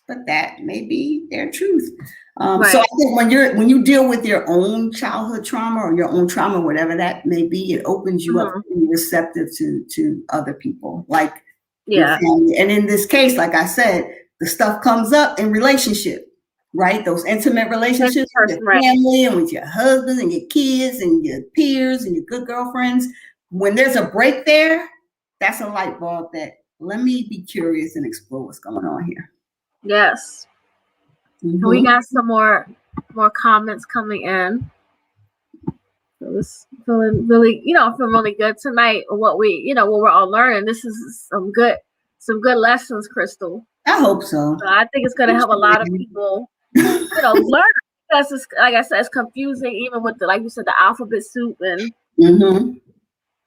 but that may be their truth. So I think when you deal with your own childhood trauma or your own trauma, whatever that may be, it opens you up to be receptive to other people. Like, and in this case, like I said, the stuff comes up in relationship, right? Those intimate relationships with your family and with your husband and your kids and your peers and your good girlfriends. When there's a break there, that's a light bulb that let me be curious and explore what's going on here. Yes. We got some more more comments coming in. It was feeling really, feeling really good tonight. What we're all learning. This is some good lessons, Crystal. I hope so. I think it's going to help a lot of people, learn. Because it's, like I said, it's confusing, even with like you said, the alphabet soup, and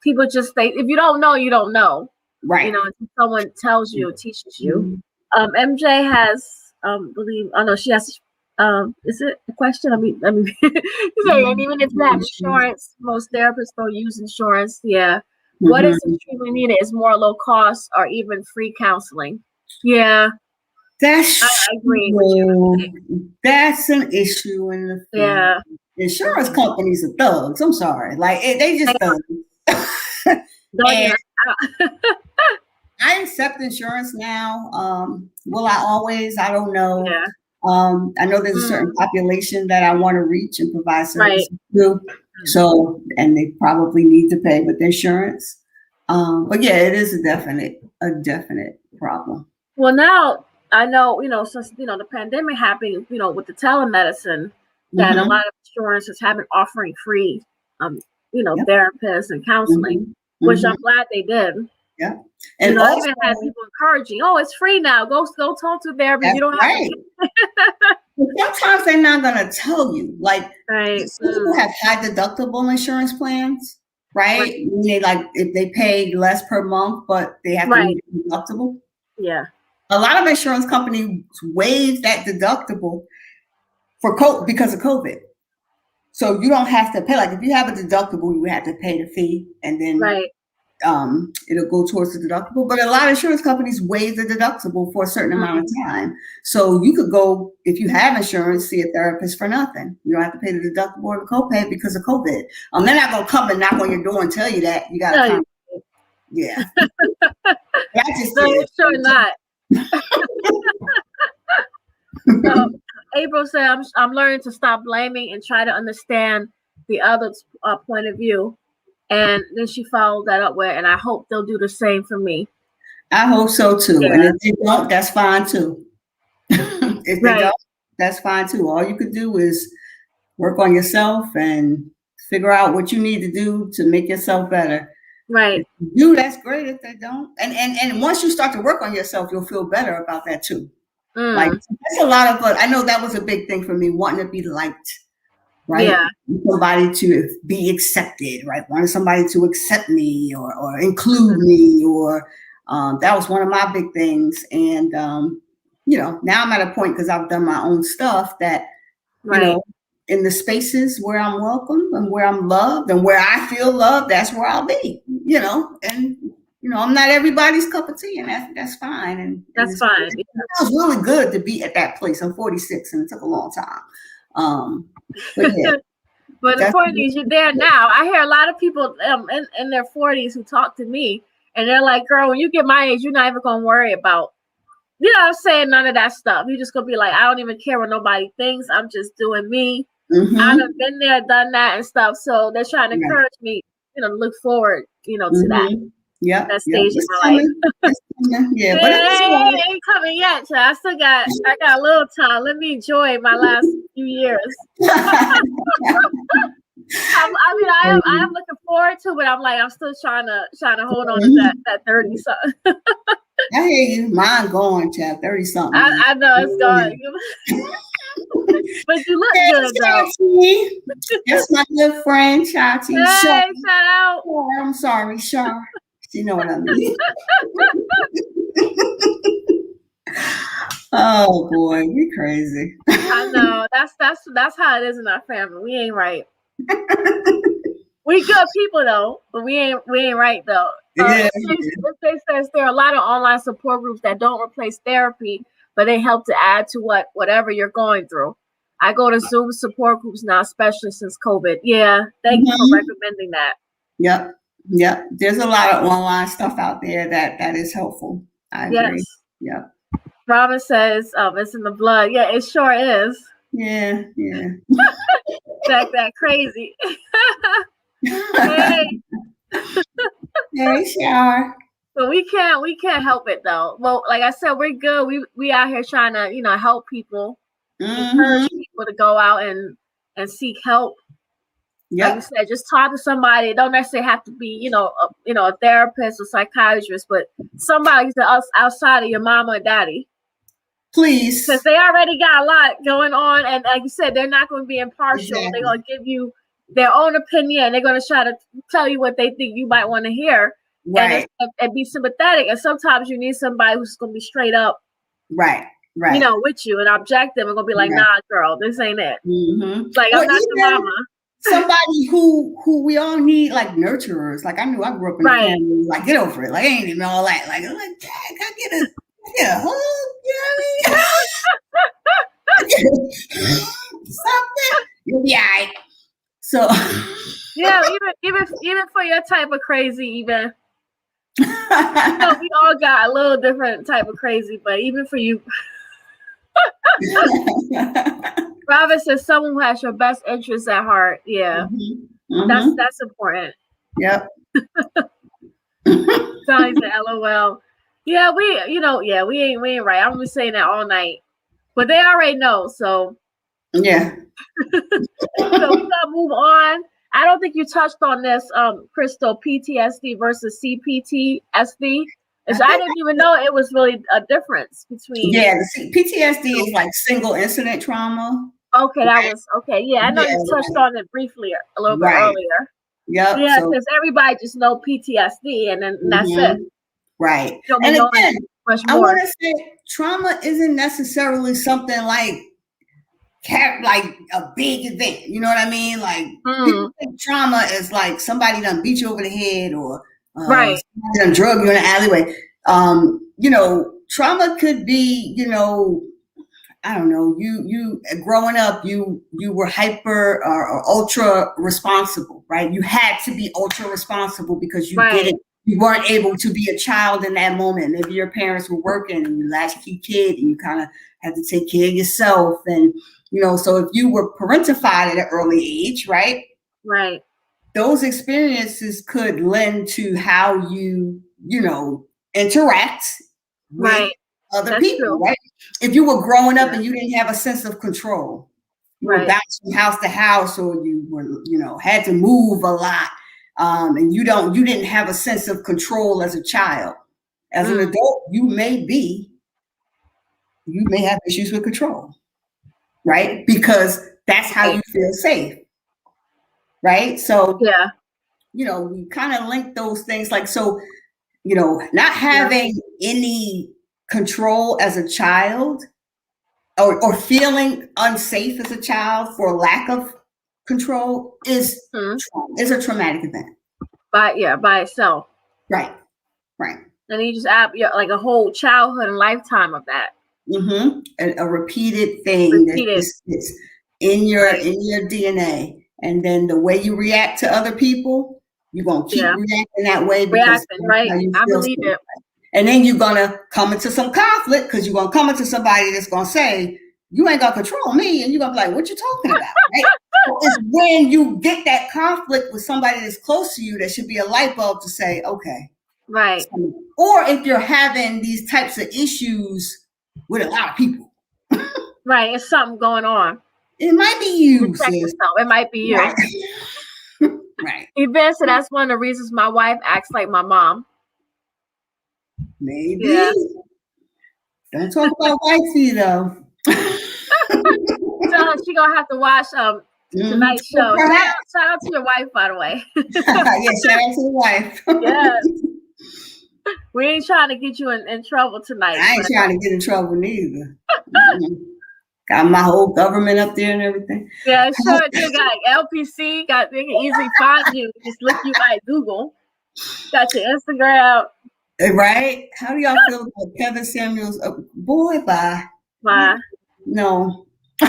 people just say, if you don't know, you don't know. Right. If someone tells you, teaches you. MJ has, she has. Is it a question? Let me say, and even if you have insurance, most therapists don't use insurance. Yeah. What is extremely needed is more low cost or even free counseling. Yeah. I agree with you. That's an issue in the field. Yeah. Insurance companies are thugs. I'm sorry. Like, they just thugs. I accept insurance now. Will I always? I don't know. Yeah. I know there's a certain population that I want to reach and provide services to. So, and they probably need to pay with insurance. But yeah, it is a definite problem. Well, now I know, since, the pandemic happened, with the telemedicine, that a lot of insurances have been offering free, therapists and counseling, which I'm glad they did. Yeah. And I even had people encouraging, it's free now. Go talk to therapist. You don't have to. Sometimes they're not going to tell you. Like, people have high deductible insurance plans, right? They if they pay less per month, but they have to be deductible. Yeah. A lot of insurance companies waive that deductible because of COVID. So you don't have to pay. Like, if you have a deductible, you have to pay the fee, and then it'll go towards the deductible. But a lot of insurance companies waive the deductible for a certain amount of time. So you could go, if you have insurance, see a therapist for nothing. You don't have to pay the deductible or the copay because of COVID. They're not going to come and knock on your door and tell you that. You got to come. Yeah. Sure not. April said, I'm learning to stop blaming and try to understand the other's point of view. And then she followed that up with, and I hope they'll do the same for me. I hope so too. Yeah. And if they don't, that's fine too. If they don't, that's fine too. All you could do is work on yourself and figure out what you need to do to make yourself better. Right. If you do, that's great. If they don't, and once you start to work on yourself, you'll feel better about that too. Like, that's a lot of, I know that was a big thing for me, wanting to be liked. Right? Yeah. Somebody to be accepted, right? Wanting somebody to accept me or include me, or that was one of my big things. And now I'm at a point, because I've done my own stuff, that in the spaces where I'm welcome and where I'm loved and where I feel loved, that's where I'll be. And I'm not everybody's cup of tea, and that's fine. And that's fine. It was really good to be at that place. I'm 46, and it took a long time. But yeah. But the point is, you're there now. I hear a lot of people in their 40s who talk to me, and they're like, girl, when you get my age, you're not even going to worry about, I'm saying, none of that stuff. You're just going to be like, I don't even care what nobody thinks. I'm just doing me. I've been there, done that and stuff. So they're trying to encourage me, to look forward, to that. Yeah, that stage in my life. Yeah, but it ain't coming yet. So I got a little time. Let me enjoy my last few years. I am looking forward to it. I'm still trying to hold on to that 30 something. I hear you. Mine going, child. 30 something. I know it's going. But you look good though. That's my good friend, Chati. Hey, shout out. Oh, I'm sorry, Shar. You know what I mean. Oh boy, we crazy. I know. That's how it is in our family. We ain't right. We good people though, but we ain't right though. They says there are a lot of online support groups that don't replace therapy, but they help to add to whatever you're going through. I go to Zoom support groups now, especially since COVID. Yeah, thank you for recommending that. Yep. Yep. There's a lot of online stuff out there that is helpful. I agree. Yep. Robin says, it's in the blood. Yeah, it sure is. Yeah. that crazy. Hey. Hey, Shar. But we can't help it though. Well, like I said, we're good. We out here trying to, help people. encourage people to go out and seek help. Like you said, just talk to somebody. It don't necessarily have to be, a therapist or psychiatrist, but somebody else outside of your mama or daddy. Please. Because they already got a lot going on. And like you said, they're not going to be impartial. Exactly. They're going to give you their own opinion. They're going to try to tell you what they think you might want to hear. Right. And be sympathetic. And sometimes you need somebody who's going to be straight up. Right. With you and objective and going to be like, nah, girl, this ain't it. Like, I'm not your mama. Somebody who we all need, like nurturers. Like I knew I grew up in a family. Like get over it. Like I ain't even all that. Like I'm like, Dad, can I get a hug? You know what I mean? Something. You'll be all right. So yeah, even for your type of crazy, even we all got a little different type of crazy, but even for you. Robert says someone who has your best interests at heart. Yeah. That's important. Yep. Sonny said LOL. Yeah, we ain't right. I'm just saying that all night. But they already know, so yeah. So we gotta move on. I don't think you touched on this, Crystal, PTSD versus CPTSD. I didn't even know it was really a difference between. Yeah, PTSD is like single incident trauma. Okay, that was okay. Yeah, I know you touched on it briefly a little bit earlier. Yep. Yeah, because everybody just know PTSD, and then that's it. Right. And again, I want to say trauma isn't necessarily something like a big event. You know what I mean? Like people think trauma is like somebody done beat you over the head or somebody done drug you in an alleyway. Trauma could be, I don't know, you growing up, you were hyper or ultra responsible, right? You had to be ultra responsible because you weren't able to be a child in that moment. Maybe your parents were working and you latchkey kid and you kind of had to take care of yourself. And, so if you were parentified at an early age, right? Right. Those experiences could lend to how you, interact with other people, right? If you were growing up and you didn't have a sense of control, you were bouncing from house to house, or you were, had to move a lot, and you didn't have a sense of control as a child. As an adult, you may have issues with control, right? Because that's how you feel safe, right? So we kind of link those things, like not having any control as a child or feeling unsafe as a child for lack of control is a traumatic event. By itself. Right. And you just add like a whole childhood and lifetime of that. A repeated thing that is in your DNA. And then the way you react to other people, you're going to keep reacting that way. I believe it. And then you're going to come into some conflict because you're going to come into somebody that's going to say, you ain't going to control me. And you're going to be like, what you talking about? Right? So it's when you get that conflict with somebody that's close to you, that should be a light bulb to say, okay. Right. Or if you're having these types of issues with a lot of people. Right. It's something going on. It might be you. It might be you. Right. Even so, that's one of the reasons my wife acts like my mom. Maybe. Yeah. Don't talk about wifey though. So she gonna have to watch tonight's show. Shout out to your wife, by the way. Yeah, shout out to the wife. Yes. We ain't trying to get you in trouble tonight. I ain't trying to get in trouble neither. Got my whole government up there and everything. Yeah, sure. You got LPC. They can easily find you. Just look you like Google. Got your Instagram. Right? How do y'all feel about Kevin Samuels? Boy, bye. Bye. No. We're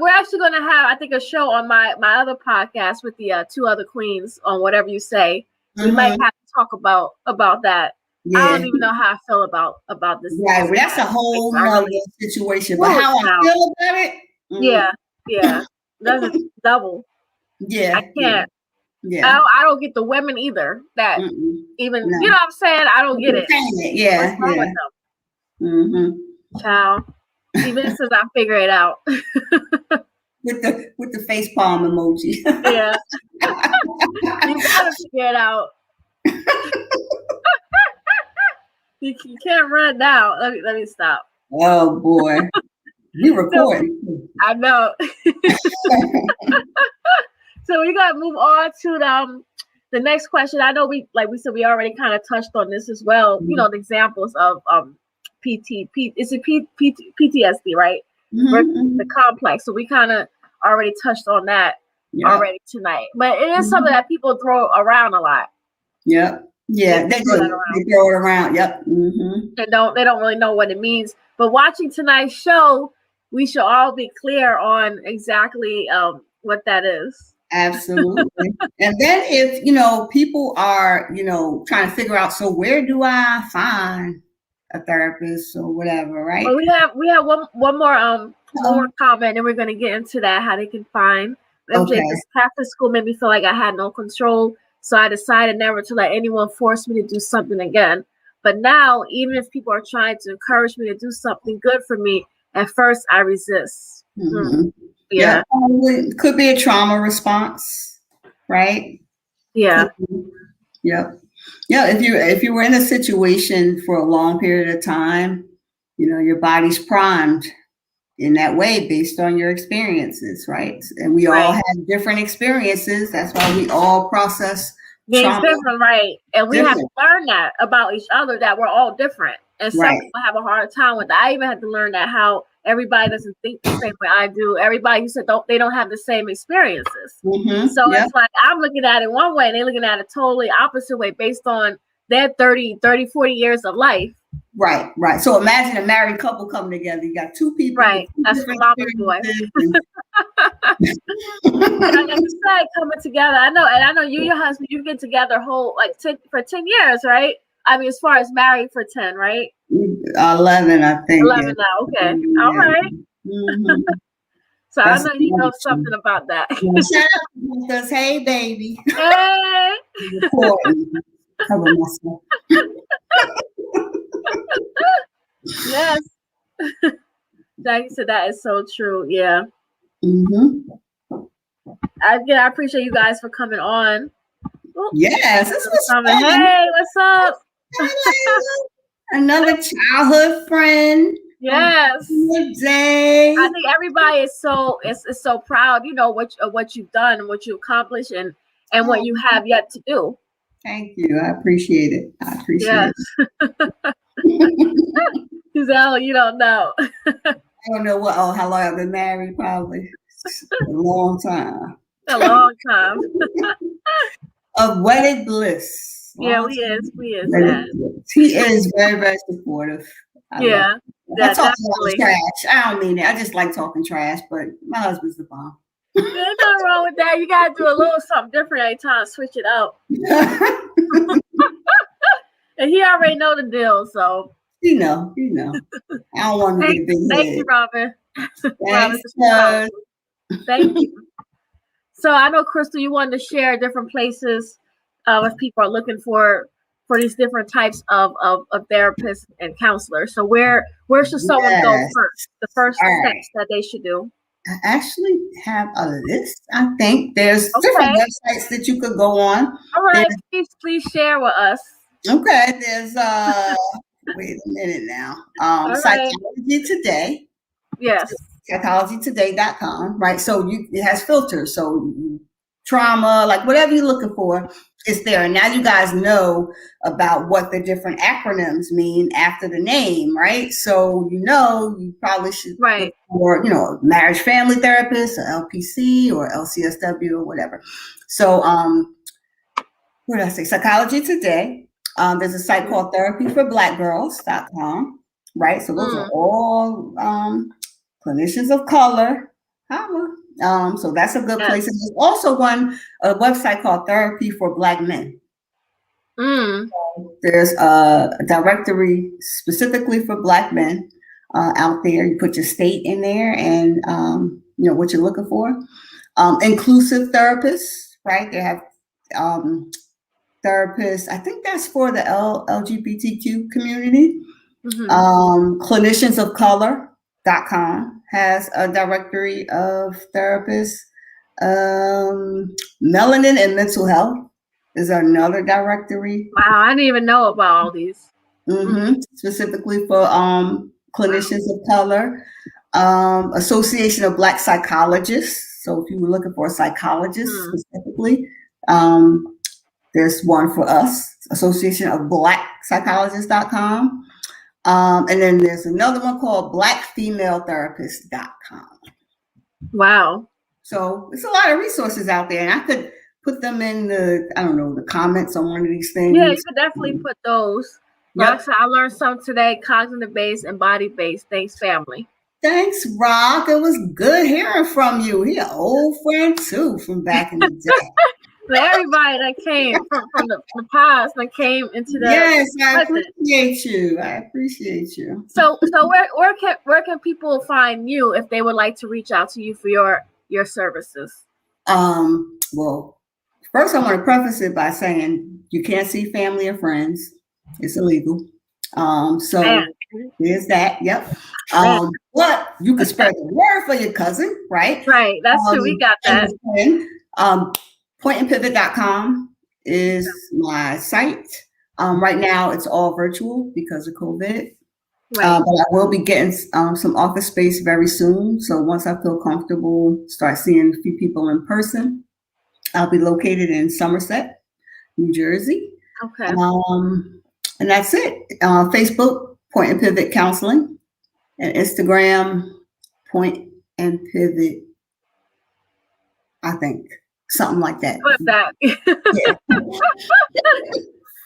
actually going to have, I think, a show on my other podcast with the two other queens on Whatever You Say. We might have to talk about that. Yeah. I don't even know how I feel about this. Right, well, that's a whole nother situation. But how I feel about it? Yeah. That's a double. Yeah. I can't. Yeah. I don't get the women either. That even, you know what I'm saying? I don't get it. Yeah. What's wrong with them? Child. Even since I figure it out. with the facepalm emoji. Yeah. You gotta figure it out. You can't run now. Let me stop. Oh boy. You recording. I know. So we gotta move on to the next question. I know we said we already kind of touched on this as well. Mm-hmm. You know, the examples of PTSD, right? Mm-hmm. The complex. So we kind of already touched on that already tonight. But it is something that people throw around a lot. Yep. Yeah, they throw it around. Yep. Mm-hmm. They don't really know what it means. But watching tonight's show, we should all be clear on exactly what that is. Absolutely. And then if, you know, people are, you know, trying to figure out, so where do I find a therapist or whatever, right? Well, we have one more comment, and we're going to get into that, how they can find. MJ, this Catholic school made me feel like I had no control, so I decided never to let anyone force me to do something again. But now, even if people are trying to encourage me to do something good for me, at first I resist. Mm-hmm. Yeah. Could be a trauma response, right? Yeah. Yep. Yeah. If you were in a situation for a long period of time, you know, your body's primed in that way based on your experiences, right? And we all have different experiences. That's why we all process trauma. Different, right? And we have to learn that about each other, that we're all different. And some people have a hard time with that. I even had to learn that, how everybody doesn't think the same way I do. Everybody, you said, they don't have the same experiences. Mm-hmm. So it's like, I'm looking at it one way and they're looking at it totally opposite way based on their 30, 40 years of life. Right. So imagine a married couple coming together. You got two people. Right. That's what Mama's boy. Like you said, coming together. I know you and your husband, you've been together for 10 years, right? I mean, as far as married for 10, right? 11, I think. 11 now. Okay. Mm-hmm. All right. Mm-hmm. So I know you know something about that. Shout out to us. Hey, baby. Hey. Cover myself. Yes. That is so true. Yeah. Mm-hmm. Again, I appreciate you guys for coming on. Ooh. Yes, this was fun. Hey, what's up? Another childhood friend. Yes. Good day. I think everybody is so proud, you know, what you've done and what you accomplished and what you have yet to do. Thank you. I appreciate it. Giselle, you don't know. I don't know how long I've been married, probably. A long time. A long time. Of wedded bliss. Yeah, we is. He is very, very supportive. Yeah. I talk a lot of trash. I don't mean it. I just like talking trash, but my husband's the bomb. There's nothing wrong with that. You gotta do a little something different every time. Switch it up. And he already know the deal, so. You know. I don't want to get a big head. Thank you, Robin. Thanks, Thank you. So I know, Crystal, you wanted to share different places if people are looking for these different types of therapists and counselors. So where should someone go first? The first steps that they should do. I actually have a list. I think there's different websites that you could go on. All right, please share with us. Okay, there's wait a minute now. Psychology Today. Yes. psychologytoday.com, right? So it has filters. So trauma, like whatever you're looking for, it's there. And now you guys know about what the different acronyms mean after the name, right? So you probably should look for, marriage family therapist, or LPC, or LCSW, or whatever. So what did I say? Psychology Today. There's a site called therapyforblackgirls.com, right? So those are all clinicians of color. So that's a good place. And there's also a website called Therapy for Black Men. So there's a directory specifically for Black men out there. You put your state in there and what you're looking for. Inclusive therapists, right? They have therapists. I think that's for the LGBTQ community. Mm-hmm. Clinicians of color. has a directory of therapists. Melanin and mental health is another directory. Wow, I didn't even know about all these. Specifically for clinicians of color. Association of Black Psychologists. So if you were looking for a psychologist specifically, there's one for us, Association of BlackPsychologists.com. And then there's another one called BlackFemaleTherapist.com. Wow. So it's a lot of resources out there, and I could put them in the comments on one of these things. Yeah, you could definitely put those. Yep. Rox, I learned something today, cognitive-based and body-based. Thanks, family. Thanks, Rock. It was good hearing from you. He an old friend, too, from back in the day. Everybody that came from the past that came into the yes, I present. appreciate you. So where can people find you if they would like to reach out to you for your services? Well, first I want to preface it by saying you can't see family or friends. It's illegal. So there's that. Yep. But you can spread the word for your cousin, right? Right. That's true. We got that. Pointandpivot.com is my site. Right now it's all virtual because of COVID. Right. But I will be getting some office space very soon. So once I feel comfortable, start seeing a few people in person. I'll be located in Somerset, New Jersey. Okay. And that's it. Facebook, Point and Pivot Counseling, and Instagram, Point and Pivot. I think something like that. Put that. Yeah.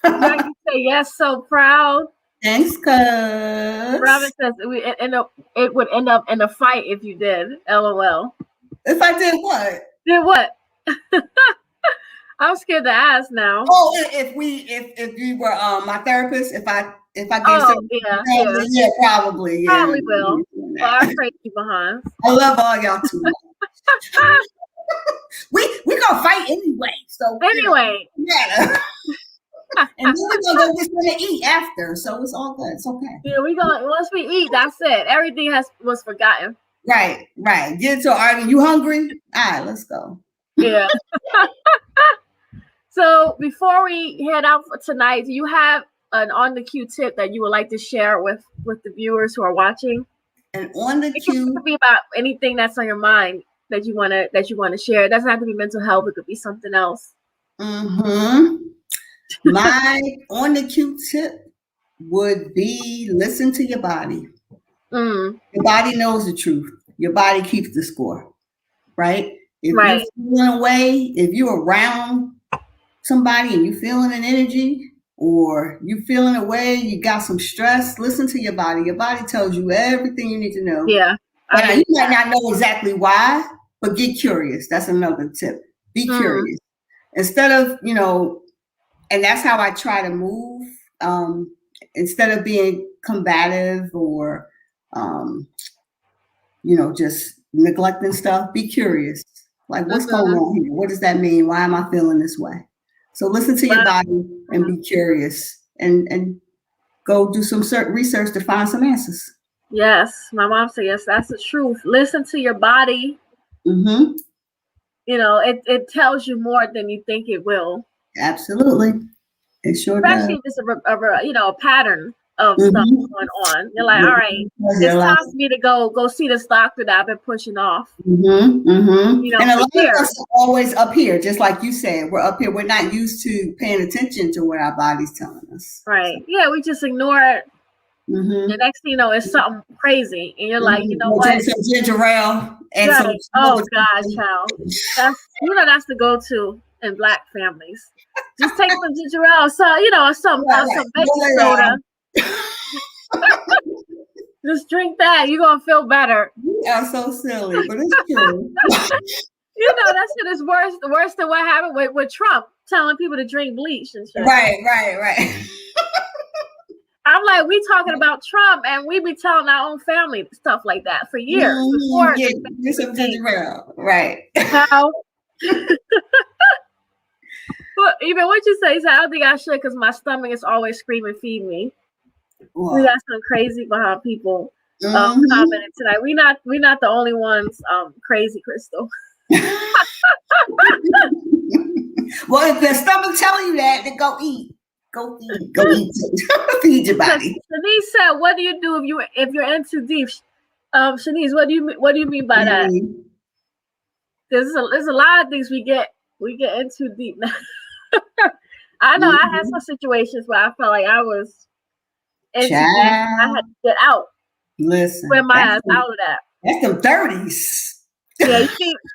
I can say yes, so proud. Thanks, cuz. Robin says it would end up in a fight if you did. LOL. If I did what? Did what? I'm scared to ask now. Oh, if you were my therapist, if I gave probably. Yeah. Probably will. Well, I'm crazy behind. I love all y'all too much. we gonna fight anyway. So anyway. Yeah. And then we're gonna go get something to eat after, so it's all good. It's okay. Yeah, once we eat, that's it. Everything was forgotten. Right. Get into an argument. You hungry? All right, let's go. Yeah. So before we head out for tonight, do you have an on the queue tip that you would like to share with the viewers who are watching? And on the queue, it could be about anything that's on your mind that you want to share. It doesn't have to be mental health. It could be something else. My on the queue tip would be listen to your body. Your body knows the truth. Your body keeps the score, right? If you're feeling away, if you're around somebody and you're feeling an energy, or you feeling away, you got some stress, listen to your body. Your body tells you everything you need to know. Yeah. You might not know exactly why, but get curious. That's another tip. Be curious. Instead of, and that's how I try to move. Instead of being combative or, just neglecting stuff, be curious. Like, what's going on here? What does that mean? Why am I feeling this way? So listen to your body and be curious and go do some research to find some answers. Yes. My mom said, yes, that's the truth. Listen to your body. It tells you more than you think it will. Absolutely. It sure does. Especially if it's a pattern of stuff going on. You're like, all right, it's time for me to go see this doctor that I've been pushing off. And a lot of us are always up here, just like you said. We're up here. We're not used to paying attention to what our body's telling us. Right. Yeah, we just ignore it. The next thing you know, it's something crazy. And you're like, you know what? Some ginger ale. And some oh, gosh, child. That's the go-to in Black families. Just take some ginger ale. So, some baking soda. Just drink that. You're going to feel better. You are so silly, but it's true. That shit is worse than what happened with Trump telling people to drink bleach and shit. Right. I'm like, we talking about Trump, and we be telling our own family stuff like that for years before. Some ginger ale. Right. How? But even what you say, I don't think I should, because my stomach is always screaming, feed me. We got some crazy behind people. commented tonight. We not the only ones crazy, Crystal. Well, if your stomach telling you that, then go eat. Go eat. Feed your body. Shanice said, "What do you do if you're in too deep?" Shanice, what do you mean by that? There's a lot of things we get in too deep now. I know I had some situations where I felt like I was in too deep. I had to get out. Listen, wear my ass out of that. That's them 30s. Yeah,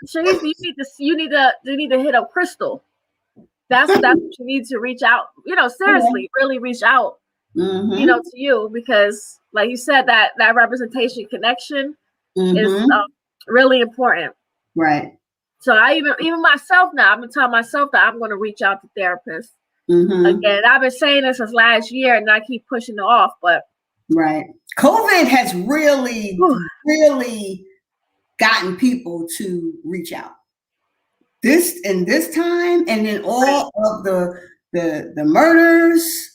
Shanice, you need to hit up Crystal. That's what you need to reach out. Seriously, really reach out. To you, because like you said, that representation connection is really important. Right. So I even myself now, I've been telling myself that I'm going to reach out to therapists. Again, I've been saying this since last year, and I keep pushing it off. But right, COVID has really gotten people to reach out. This time, and then all of the murders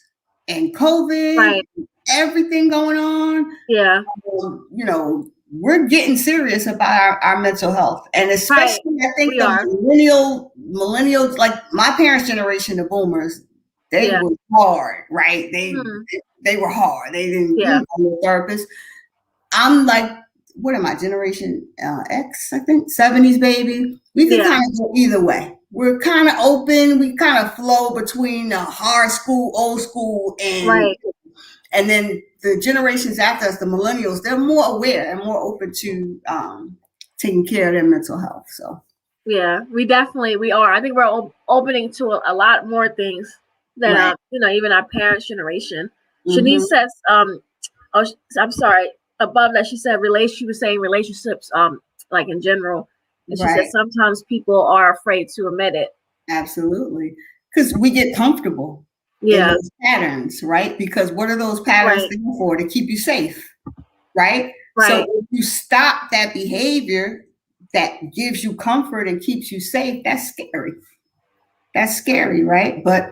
and COVID, everything going on. Yeah, we're getting serious about our mental health, and especially I think millennials, like my parents' generation, the boomers, they were hard, right? They were hard. They didn't need a therapist. I'm like, what am I, Generation X? I think 70s baby. We can kind of go either way. We're kind of open. We kind of flow between hard school, old school, and then the generations after us, the millennials, they're more aware and more open to taking care of their mental health. So yeah, we are. I think we're opening to a lot more things than even our parents' generation. Shanice says, I'm sorry. Above that, she said she was saying relationships, like in general, and she said sometimes people are afraid to admit it. Absolutely, because we get comfortable. In those patterns, right? Because what are those patterns there for? To keep you safe, right? So if you stop that behavior that gives you comfort and keeps you safe, that's scary. That's scary, right? But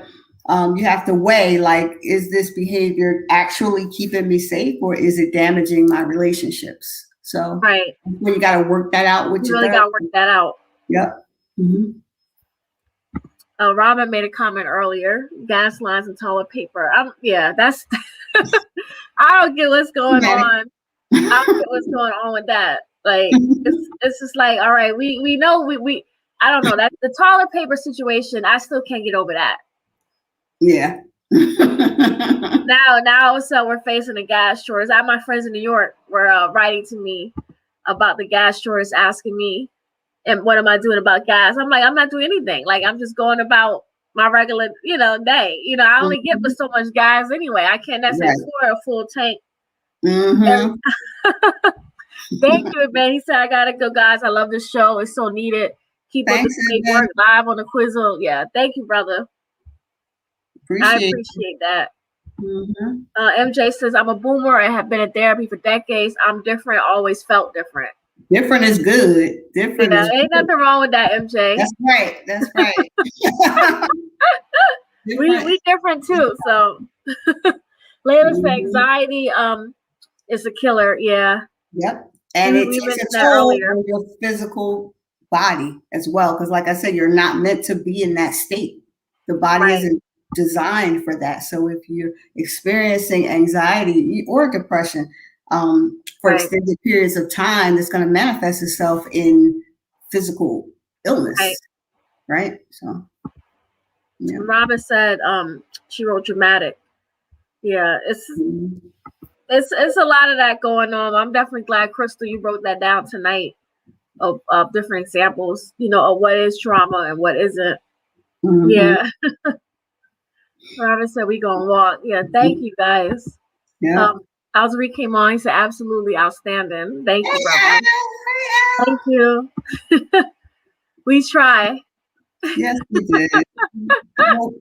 you have to weigh, like, is this behavior actually keeping me safe, or is it damaging my relationships? So you got to work that out with your therapist. Got to work that out. Yep. Robin made a comment earlier, gas lines and toilet paper. That's I don't get what's going on. I don't get what's going on with that. Like, it's just like, all right, we know we I don't know, that the toilet paper situation, I still can't get over that. Yeah. now so we're facing the gas shortage. I have my friends in New York were writing to me about the gas shortage, asking me, and what am I doing about gas? I'm like, I'm not doing anything. Like, I'm just going about my regular, day. I only get for so much gas anyway. I can't necessarily pour a full tank. Thank you, man. He said, I gotta go, guys. I love this show. It's so needed. Keep up the great work live on the Quizzle. Yeah, thank you, brother. I appreciate that. MJ says, I'm a boomer and have been in therapy for decades. I'm different, always felt different. Different is good. Different is ain't good. nothing wrong with that, MJ. That's right. we different too. So Layla said anxiety is a killer. Yeah. Yep. And it takes a toll on your physical body as well. Because like I said, you're not meant to be in that state. The body isn't designed for that. So if you're experiencing anxiety or depression for extended periods of time, it's going to manifest itself in physical illness. Right. So Robin said she wrote dramatic. Yeah, it's a lot of that going on. I'm definitely glad, Crystal, you wrote that down tonight of different examples, of what is trauma and what isn't. Yeah. Robin said we gonna walk. Yeah, thank you guys. Yeah. Alzari came on. He said absolutely outstanding. Thank you, Robin. Thank you. We try. Yes, we did.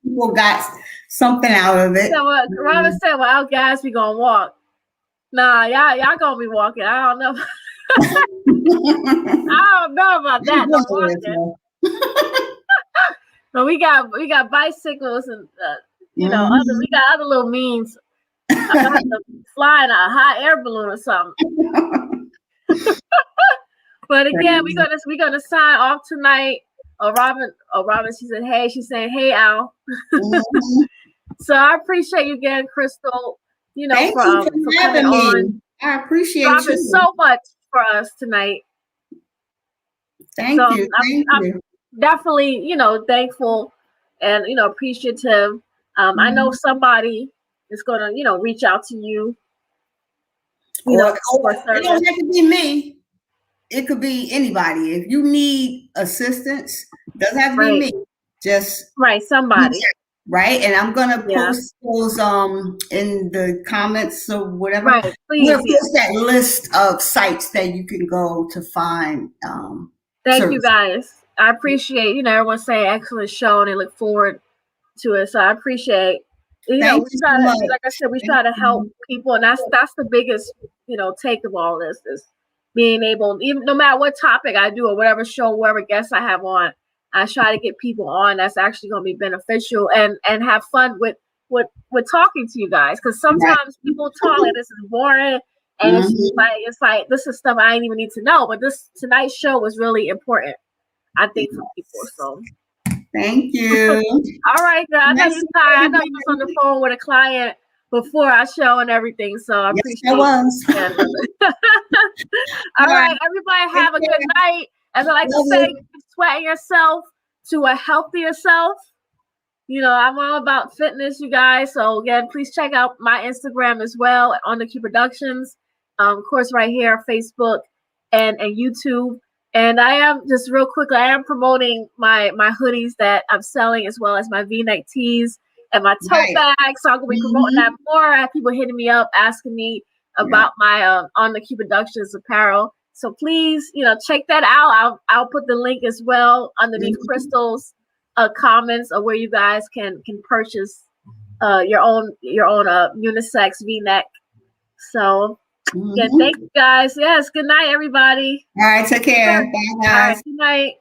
People got something out of it. So Robin said, well, guys, we gonna walk. Nah, y'all gonna be walking. I don't know. I don't know about that. But we got bicycles and we got other little means I'm gonna have to fly in a hot air balloon or something. But again, we're gonna sign off tonight. Robin, she said, hey, she's saying, hey, Al. Mm-hmm. So I appreciate you again, Crystal. You know, for coming on. I appreciate you so much for us tonight. Thank you. I'm definitely, you know, thankful and, you know, appreciative. I know somebody is gonna, you know, reach out to you. It don't have to be me. It could be anybody. If you need assistance, doesn't have to be me. Just somebody. Right, and I'm gonna post those in the comments or whatever. Right, please. We'll post that list of sites that you can go to find. Thank you guys. I appreciate, you know, everyone saying excellent show and they look forward to it. So I appreciate, you know, we try to, like I said, we try to help people, and that's the biggest, you know, take of all this is being able, even no matter what topic I do or whatever show, whatever guests I have on, I try to get people on that's actually going to be beneficial and have fun with talking to you guys, because sometimes people talk and this is boring and it's like this is stuff I didn't even need to know, but tonight's show was really important, I think, for people. So thank you. All right, girl. I know you was on the phone with a client before our show and everything, so I appreciate it. All right, everybody have a good night. As I like to say, sweating yourself to a healthier self. You know, I'm all about fitness, you guys. So again, please check out my Instagram as well, On the Q Productions. Of course, right here, Facebook and YouTube. And I am just real quickly, I am promoting my hoodies that I'm selling, as well as my V-neck tees and my tote bags. So I'm gonna be promoting that more. I have people hitting me up asking me about my On the Q Productions apparel. So please, you know, check that out. I'll put the link as well underneath Crystal's comments of where you guys can purchase your own unisex V-neck. So again, thank you guys. Yes, good night, everybody. All right, take care. Bye, guys. All right, good night.